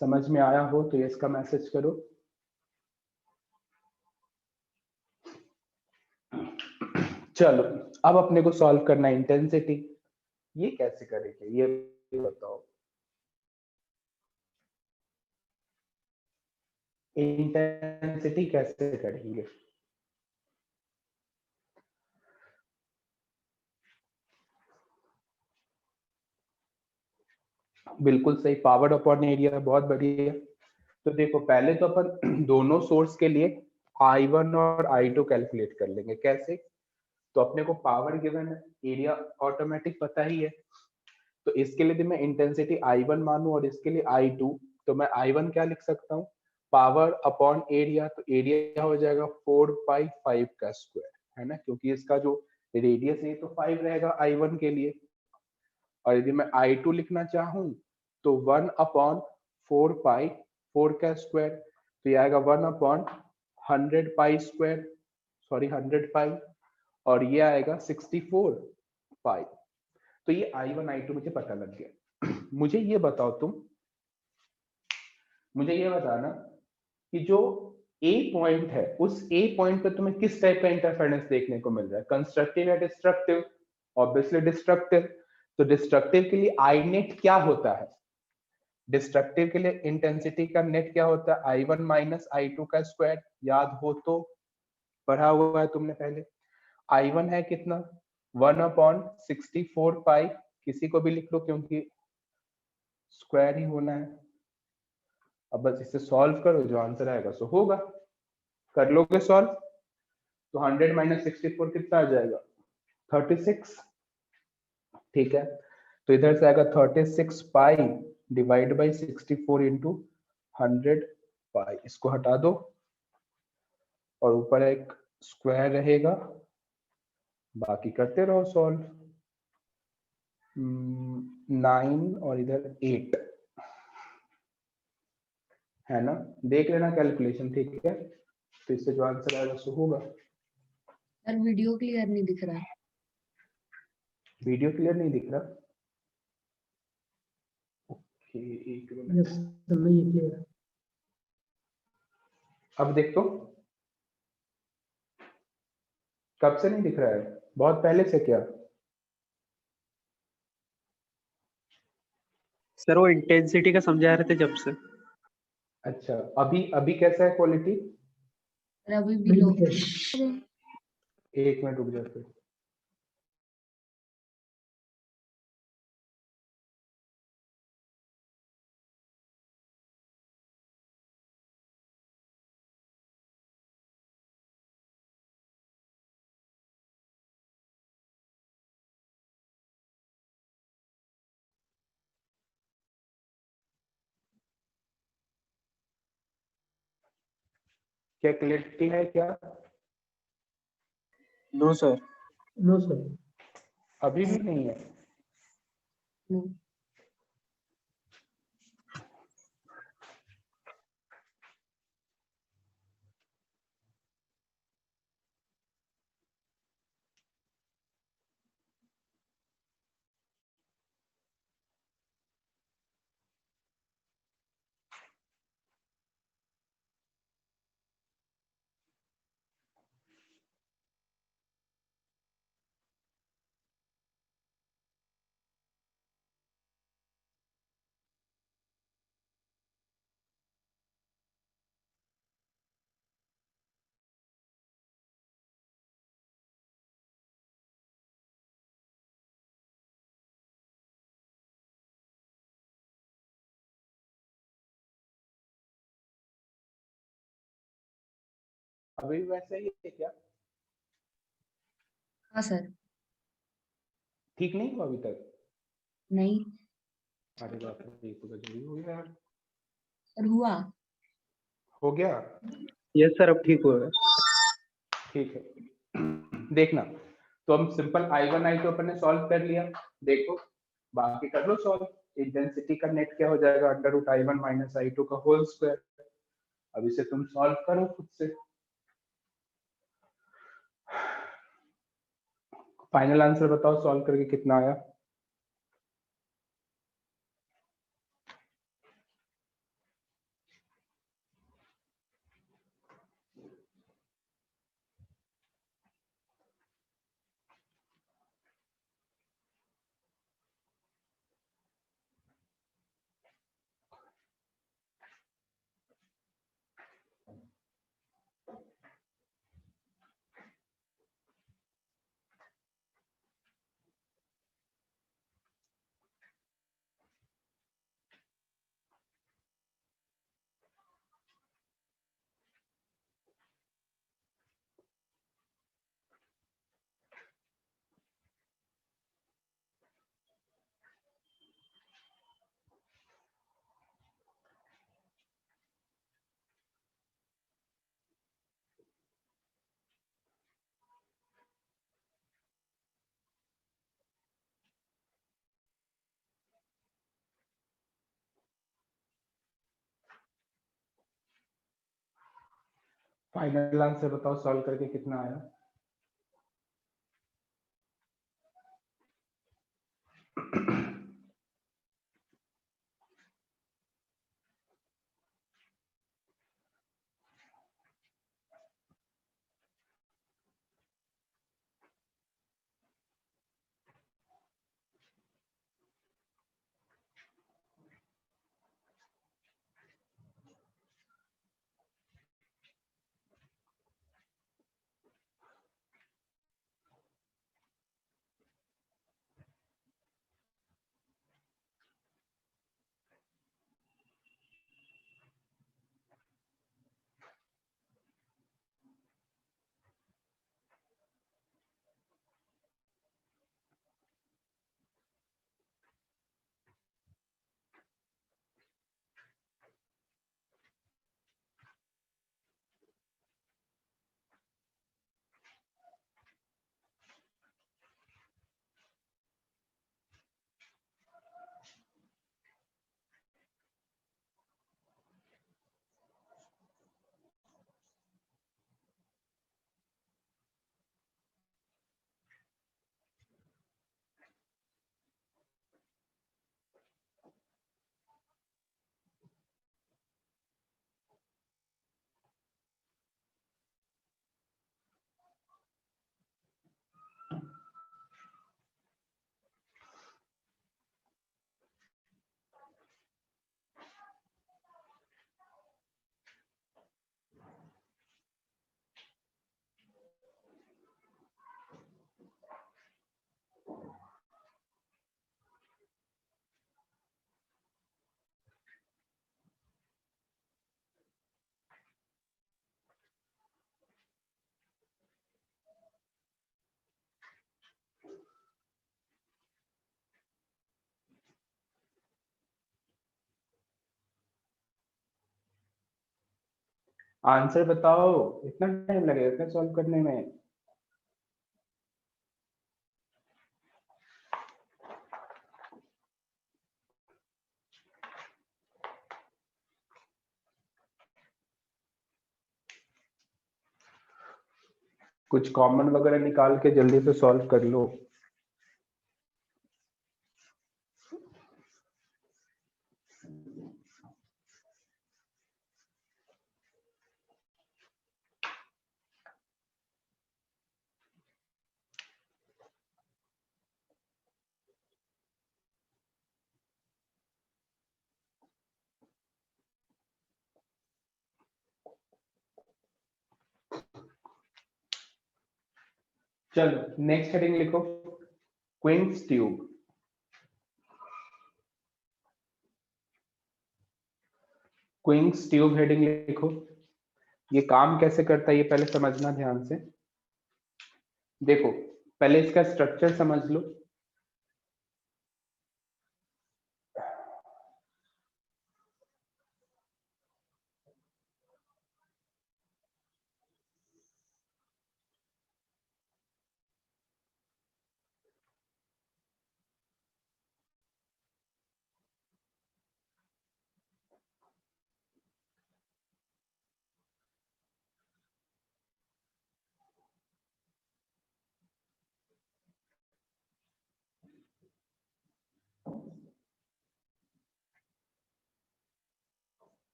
समझ में आया हो तो इसका मैसेज करो। चलो अब अपने को सॉल्व करना है इंटेंसिटी। ये कैसे करेंगे ये बताओ। इंटेंसिटी कैसे करेंगे, बिल्कुल सही, पावर अपॉन एरिया, बहुत बढ़िया। तो देखो पहले तो अपन दोनों सोर्स के लिए I1 और I2 कैलकुलेट कर लेंगे। कैसे, तो अपने को पावर गिवन है, एरिया ऑटोमेटिक पता ही है। तो इसके लिए भी मैं इंटेंसिटी I1 मानूं और इसके लिए I2, तो मैं I1 क्या लिख सकता हूँ, पावर अपॉन एरिया। तो एरिया हो जाएगा 4/5 का स्क्वायर, है ना, क्योंकि इसका जो रेडियस है तो 5 रहेगा I1 के लिए। और यदि मैं I2 लिखना चाहूँ तो 1 अपॉन 4 4 का स्क्वायर, तो ये आएगा 1 अपॉन 100 पाई स्क्वायर, सॉरी 100 पाई, और ये आएगा 64 पाई। तो ये I1 I2 मुझे पता लग गया। मुझे ये बताओ तुम, मुझे ये बताना कि जो ए पॉइंट है उस ए पॉइंट पे तुम्हें किस टाइप का इंटरफेरेंस देखने को मिल रहा है, कंस्ट्रक्टिव या डिस्ट्रक्टिव। Obviously destructive. तो डिस्ट्रक्टिव के लिए आई नेट क्या होता है, डिस्ट्रक्टिव के लिए इंटेंसिटी का नेट क्या होता है, I1 माइनस I2 का स्क्वायर। याद हो तो, पढ़ा हुआ है तुमने पहले। I1 है कितना 1 अपॉन 64 पाई, किसी को भी लिख लो क्योंकि स्क्वायर ही होना है। अब बस इसे सॉल्व करो, जो आंसर आएगा सो होगा। कर लोगे सॉल्व, तो 100 माइनस 64 कितना आ जाएगा 36। ठीक है, तो इधर से आएगा 36 पाई डिवाइड बाई 64 इंटू 100 पाई, इसको हटा दो और ऊपर एक स्क्वायर रहेगा, बाकी करते रहो सॉल्व। 9 और इधर 8 है ना, देख लेना कैलकुलेशन, ठीक है। तो इससे जो आंसर आएगा सो होगा। सर वीडियो क्लियर नहीं दिख रहा। वीडियो क्लियर नहीं दिख रहा, ओके एक मिनट। अब देख तो, कब से नहीं दिख रहा है, बहुत पहले से क्या। सर वो इंटेंसिटी का समझा रहे थे जब से। अच्छा, अभी अभी कैसा है क्वालिटी, सर अभी भी लो। एक मिनट रुक जाओ फिर। क्या क्लियरिटी है क्या, नो सर। No sir. अभी भी नहीं है। नो। अभी भी वैसा ही है क्या? हाँ सर। ठीक नहीं हुआ अभी तक? नहीं अरे बाप रे, ये तो गजब हो गया यार। सर, हुआ। हो गया? यस सर, अब ठीक हुआ है। ठीक है। देखना, तो हम सिंपल I1 I2 अपन ने सॉल्व कर लिया। देखो बाकी कर लो सॉल्व। इंटेंसिटी का नेट क्या हो जाएगा? Under root I1 minus I2 का होल स्क्वायर। अब इसे तुम सॉल्व करो खुद से। फाइनल आंसर बताओ सॉल्व करके कितना आया? फाइनल आंसर बताओ सॉल्व करके कितना आया? आंसर बताओ, इतना टाइम लगेगा क्या सॉल्व करने में? कुछ कॉमन वगैरह निकाल के जल्दी से सॉल्व कर लो। चलो नेक्स्ट हेडिंग लिखो, Quincke's tube. Quincke's tube heading लिखो। ये काम कैसे करता है ये पहले समझना ध्यान से। देखो पहले इसका स्ट्रक्चर समझ लो।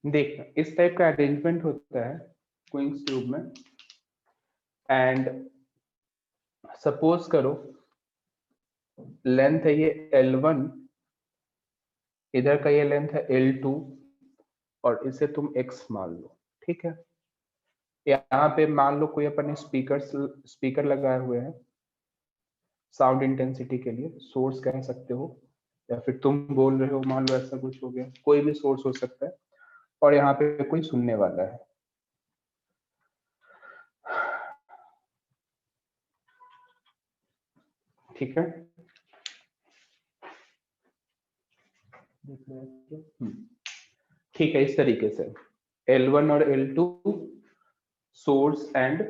देख इस टाइप का अरेंजमेंट होता है क्विंस ट्यूब में। एंड सपोज करो लेंथ है ये L1, इधर का ये लेंथ है L2 और इसे तुम x मान लो, ठीक है। यहाँ पे मान लो कोई अपने स्पीकर लगाए हुए हैं साउंड इंटेंसिटी के लिए, सोर्स कह सकते हो या फिर तुम बोल रहे हो, मान लो ऐसा कुछ हो गया, कोई भी सोर्स हो सकता है। और यहाँ पे कोई सुनने वाला है, ठीक है। ठीक है, इस तरीके से L1 और L2 सोर्स एंड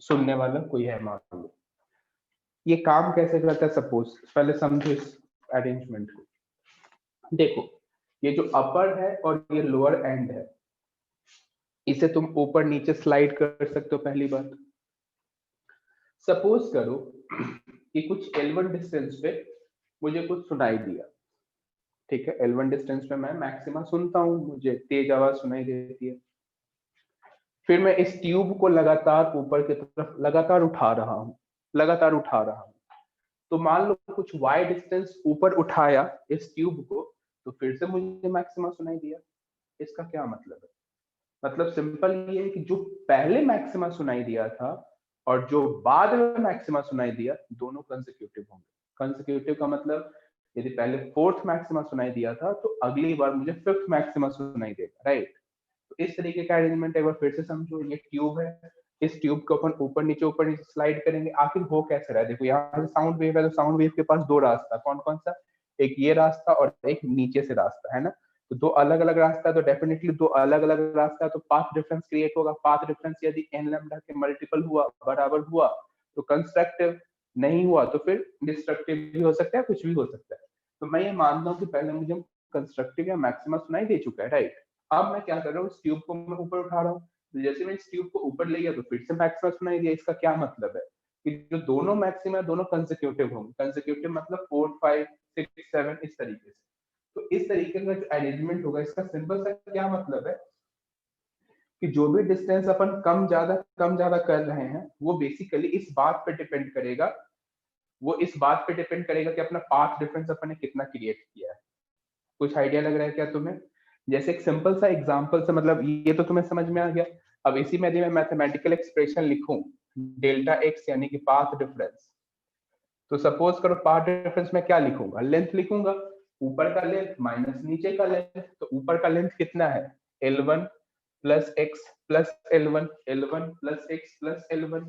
सुनने वाला कोई है मान लो। ये काम कैसे करता है सपोज, पहले समझो इस अरेंजमेंट को। देखो ये जो अपर है और ये लोअर एंड है, इसे तुम ऊपर नीचे स्लाइड कर सकते हो। पहली बात, सपोज करो कि कुछ L1 डिस्टेंस पे मुझे कुछ सुनाई दिया, ठीक है। L1 डिस्टेंस पे मैं मैक्सिमा सुनता हूँ, मुझे तेज आवाज सुनाई देती है। फिर मैं इस ट्यूब को लगातार ऊपर की तरफ लगातार उठा रहा हूँ। तो मान लो कुछ y डिस्टेंस ऊपर उठाया इस ट्यूब को, तो फिर से मुझे मैक्सिमा सुनाई दिया। इसका क्या मतलब है? मतलब सिंपल ये है कि जो पहले मैक्सिमा सुनाई दिया था और जो बाद में मैक्सिमा सुनाई दिया, दोनों कंसेक्यूटिव होंगे। कंसेक्यूटिव का मतलब यदि पहले फोर्थ मैक्सिमा सुनाई दिया था तो अगली बार मुझे फिफ्थ मैक्सिमा सुनाई देगा, राइट। तो इस तरीके का अरेंजमेंट एक बार फिर से समझो। ये ट्यूब है, इस ट्यूब को अपन ऊपर नीचे स्लाइड करेंगे। आखिर हो कैसे रहा है, देखो यहाँ से साउंड वेव है, तो साउंड वेव के पास दो रास्ता, कौन कौन सा, एक ये रास्ता और एक नीचे से रास्ता है ना। तो दो अलग अलग रास्ता है, तो डेफिनेटली दो अलग अलग रास्ता है, तो पाथ डिफरेंस क्रिएट होगा। पाथ डिफरेंस यदि n लैम्डा के मल्टीपल हुआ, बराबर हुआ, तो कंस्ट्रक्टिव, नहीं हुआ तो फिर डिस्ट्रक्टिव भी हो सकता है, कुछ भी हो सकता है। तो मैं ये मानता हूँ कि पहले मुझे कंस्ट्रक्टिव या मैक्सिमा सुनाई दे चुका है, राइट। अब मैं क्या कर रहा हूँ, इस ट्यूब को मैं ऊपर उठा रहा हूँ। तो जैसे मैं इस ट्यूब को ऊपर ले गया तो फिर से मैक्सिमा सुनाई दिया। इसका क्या मतलब है कि जो दोनों मैक्सिमा दोनों कंसेक्यूटिव होंगे। कंसेक्यूटिव मतलब 4 5 6 7 इस तरीके से। तो इस तरीके का जो अरेंजमेंट होगा, इसका सिंपल सा क्या मतलब है कि जो भी डिस्टेंस अपन कम ज्यादा कर रहे हैं, वो बेसिकली इस बात पे डिपेंड करेगा, कि अपना पाथ डिफरेंस अपन ने कितना क्रिएट किया है। कुछ आइडिया लग रहा है क्या तुम्हें? जैसे एक सिंपल सा एग्जांपल से, मतलब ये तो तुम्हें समझ में आ गया। अब इसी में यदि मैं मैथमेटिकल एक्सप्रेशन लिखूं डेल्टा एक्स यानी कि पाथ डिफरेंस, तो सपोज करो पाथ डिफरेंस में क्या लिखूंगा, लेंथ लिखूंगा। ऊपर का लेंथ माइनस नीचे का लेंथ, तो ऊपर का लेंथ कितना है, L1 plus x plus L1, L1 plus x plus L1।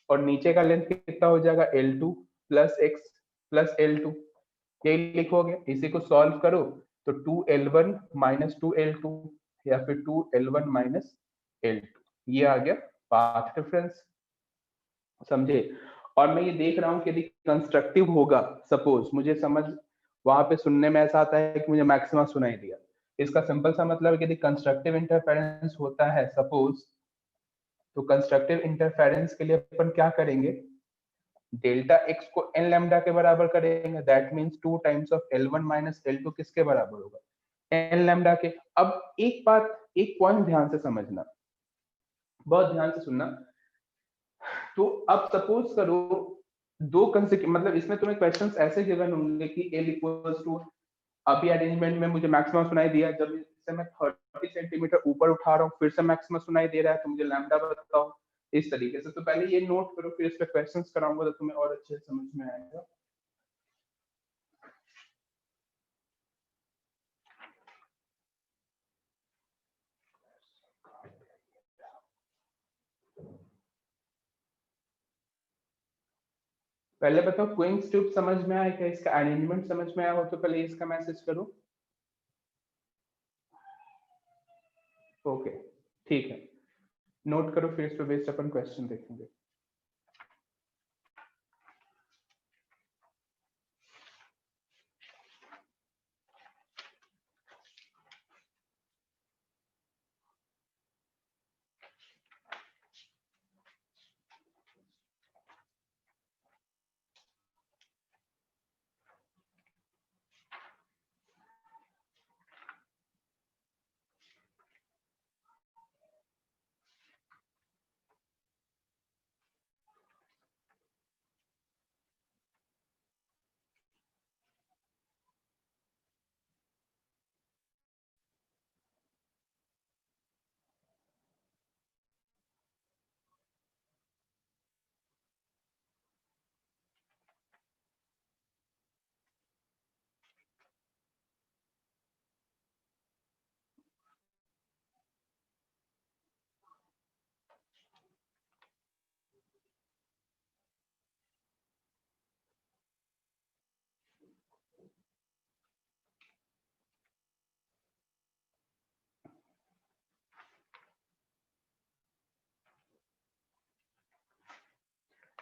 और नीचे का लेंथ कितना हो जाएगा, L2 plus x plus L2। यही लिखोगे। इसी को सॉल्व करो तो 2L1 माइनस 2L2 या फिर 2L1 माइनस L2, ये आ गया पाथ डिफरेंस, समझे। और मैं ये देख रहा हूँ कि यदि कंस्ट्रक्टिव होगा, सपोज मुझे समझ वहां पे सुनने में ऐसा आता है कि मुझे मैक्सिमा सुनाई दिया। इसका सिंपल सा मतलब है कि यदि कंस्ट्रक्टिव इंटरफेरेंस होता है सपोज, तो कंस्ट्रक्टिव इंटरफेरेंस के लिए अपन क्या करेंगे, डेल्टा एक्स को n लैम्डा के बराबर करेंगे। That means 2 times of L1 minus L2 किसके बराबर होगा, n लैम्डा के। अब एक बात, एक पॉइंट ध्यान से समझना, बहुत ध्यान से सुनना। तो अब सपोज करो दो मतलब इसमें तुम्हें क्वेश्चंस ऐसे गिवन होंगे कि L इक्वल्स टू, अभी अरेंजमेंट में मुझे मैक्सिमम सुनाई दिया, जब इससे मैं 30 सेंटीमीटर ऊपर उठा रहा हूँ फिर से मैक्सिमम सुनाई दे रहा है, तो मुझे लैम्डा बताओ। इस तरीके से। तो पहले ये नोट करो, फिर इस पे क्वेश्चंस कराऊंगा तो तुम्हें और अच्छे से समझ में आएगा। पहले बताओ क्विंस ट्यूब समझ में आया क्या? इसका अरेंजमेंट समझ में आया हो तो पहले इसका मैसेज करो। ओके ठीक है, नोट करो, फेस टू फेस अपन क्वेश्चन देखेंगे।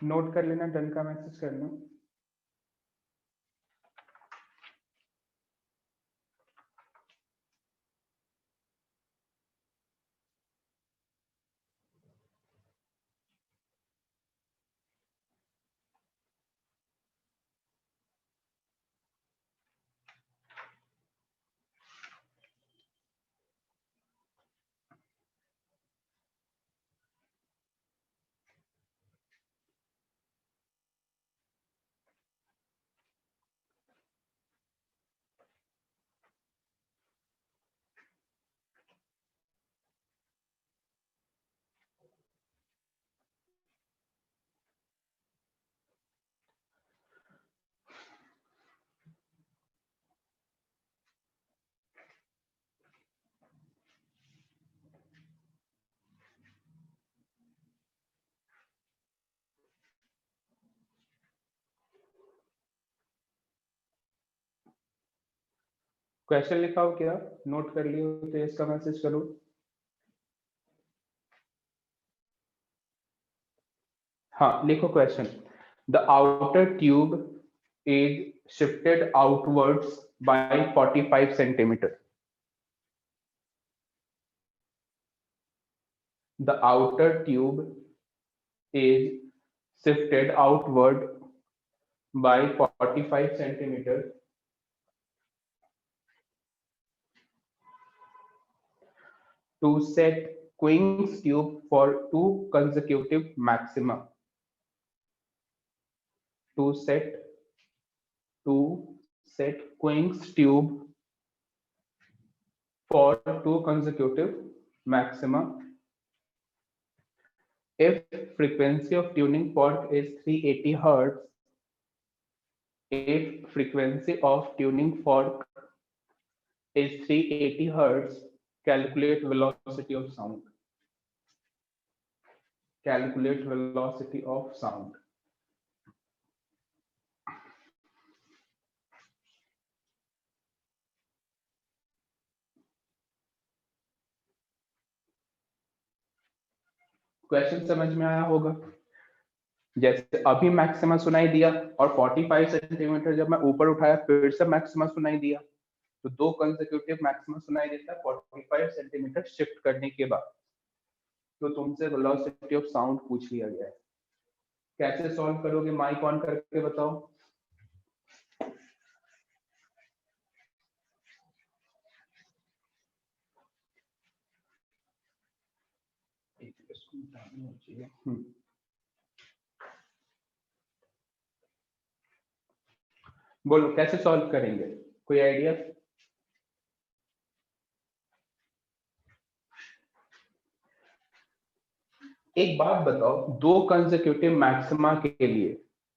नोट कर लेना, डन का मैसेज करना। क्वेश्चन लिखा हो क्या? नोट कर लियो तो इसका मैसेज करो। हाँ लिखो question. The outer tube is shifted outwards by 45 centimetre. The outer tube is shifted outward by 45 centimeter to set Quine's tube for two consecutive maxima. To set Quine's tube for two consecutive maxima. If frequency of tuning fork is 380 Hertz, if frequency of tuning fork is 380 Hertz, calculate velocity of sound. Calculate velocity of sound. Question समझ में आया होगा? जैसे अभी maxima सुनाई दिया और 45 centimetre जब मैं ऊपर उठाया फिर से मैक्सिमा सुनाई दिया, तो दो कंसेक्यूटिव मैक्सिमा सुनाई देता है 45 सेंटीमीटर शिफ्ट करने के बाद। तो तुमसे वेलोसिटी ऑफ साउंड पूछ लिया गया है। कैसे सॉल्व करोगे? माइक ऑन करके बताओ। बोलो कैसे सॉल्व करेंगे? कोई आइडिया? एक बात बताओ, दो कंसेक्यूटिव मैक्सिमा के लिए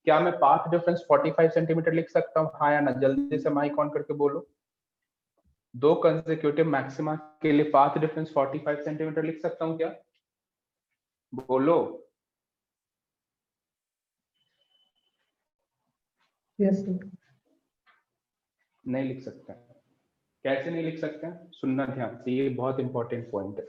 क्या मैं पाथ डिफरेंस 45 सेंटीमीटर लिख सकता हूँ? हाँ या ना? जल्दी से माइक ऑन करके बोलो। दो कंसेक्यूटिव मैक्सिमा के लिए पाथ डिफरेंस 45 सेंटीमीटर लिख सकता हूँ क्या? बोलो। Yes sir. नहीं लिख सकते हैं। कैसे नहीं लिख सकते हैं? सुनना ध्यान से, ये बहुत इंपॉर्टेंट पॉइंट है।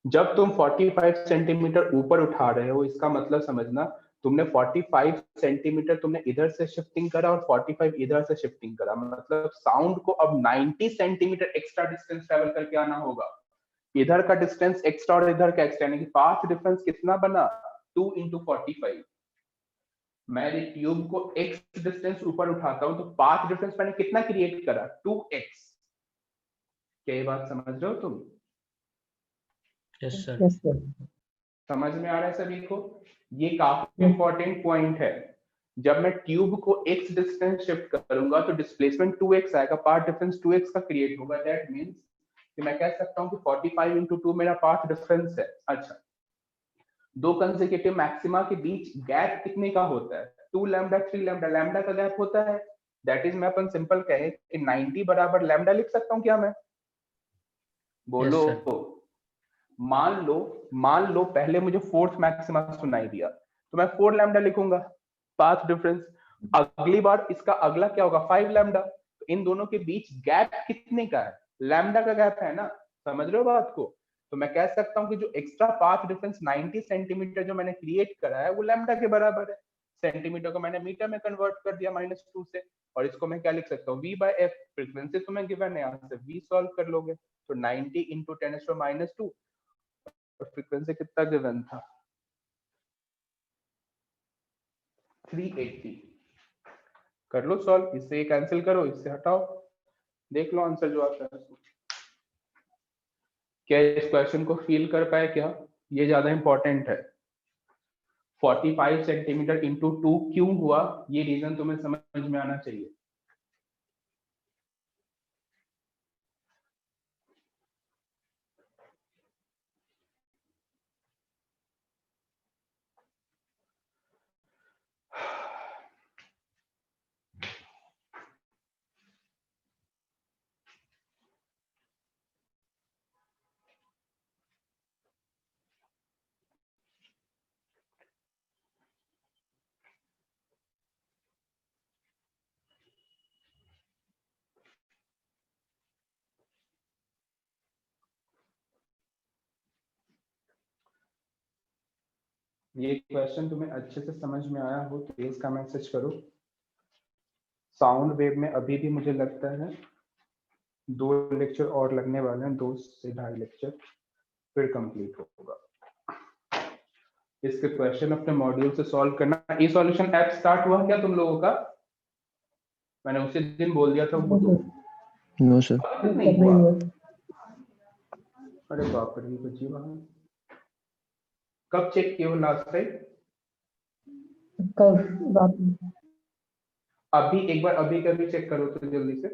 जब तुम 45 सेंटीमीटर ऊपर उठा रहे हो, इसका मतलब समझना, तुमने 45 सेंटीमीटर तुमने इधर से शिफ्टिंग करा और 45 इधर से शिफ्टिंग करा, मतलब साउंड को अब 90 सेंटीमीटर एक्स्ट्रा डिस्टेंस ट्रेवल करके आना होगा। इधर का डिस्टेंस एक्स्ट्रा और इधर का एक्स्ट्रा, यानी कि पाथ डिफरेंस कितना बना? 2 × 45। मैं ट्यूब को x डिस्टेंस ऊपर उठाता हूं तो पाथ डिफरेंस मैंने कितना क्रिएट करा? 2x। क्या ये बात समझ रहे हो तुम? Yes sir. Yes sir. समझ में आ रहा है सभी को? ये काफी इंपॉर्टेंट पॉइंट है। जब मैं ट्यूब को x डिस्टेंस शिफ्ट करूंगा तो डिस्प्लेसमेंट 2x आएगा, पाथ डिफरेंस 2x का क्रिएट होगा। दैट मींस कि मैं कह सकता हूं कि 45 × 2 मेरा पाथ डिफरेंस है। अच्छा, दो कंसेक्यूटिव मैक्सिमा के बीच गैप कितने का होता है? 2 लैम्डा 3 लैम्डा, लैम्डा का गैप होता है। दैट इज मैं अपन सिंपल कहें कि 90 बराबर लैम्डा लिख सकता हूं क्या मैं? बोलो। मान लो पहले मुझे फोर्थ मैक्सिमा सुनाई दिया तो मैं 4 लैम्डा लिखूंगा पाथ डिफरेंस। अगली बार इसका अगला क्या होगा? 5 लैम्डा। तो इन दोनों के बीच गैप कितने का है? लैम्डा का गैप है ना? समझ रहे हो बात को? तो मैं कह सकता हूं कि जो एक्स्ट्रा पाथ डिफरेंस 90 सेंटीमीटर जो मैंने क्रिएट करा है वो लैम्डा के बराबर है। सेंटीमीटर को मैंने मीटर में कन्वर्ट कर दिया -2 से, और इसको मैं क्या लिख सकता हूँ? v/f। फ्रीक्वेंसी तो मैं गिवन है, यहाँ से v सॉल्व कर लोगे तो 90 × 10⁻²। और फ्रीक्वेंसी कितना गिवन था? 380। कर लो सॉल्व, इससे कैंसिल करो, इससे हटाओ, देख लो आंसर जो आता है। क्या इस क्वेश्चन को फील कर पाए क्या? ये ज्यादा इंपॉर्टेंट है। 45 सेंटीमीटर इंटू 2 क्यों हुआ, ये रीजन तुम्हें समझ में आना चाहिए। ये क्वेश्चन तुम्हें अच्छे से समझ में आया हो तो प्लीज का मैसेज करो। साउंड वेव में अभी भी मुझे लगता है 2 लेक्चर और लगने वाले हैं, 2 से 2.5 लेक्चर, फिर कंप्लीट होगा। इसके क्वेश्चन अपने मॉड्यूल से सॉल्व करना। ई सॉल्यूशन ऐप स्टार्ट हुआ क्या तुम लोगों का? मैंने उसी दिन बोल दिया था उनको। No sir. नहीं हुआ। अरे बाप रे, बची वहां। कब चेक किया लास्ट टाइम? कल रात में। अभी एक बार अभी कभी चेक करो तो जल्दी से,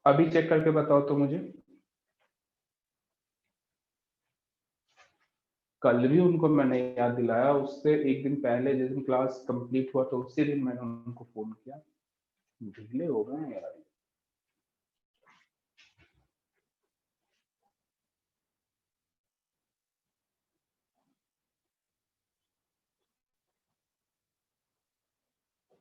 अभी चेक करके बताओ तो मुझे। कल भी उनको मैंने याद दिलाया, उससे एक दिन पहले जिस दिन क्लास कंप्लीट हुआ तो उसी दिन मैंने उनको फोन किया। ढीले हो गए यार।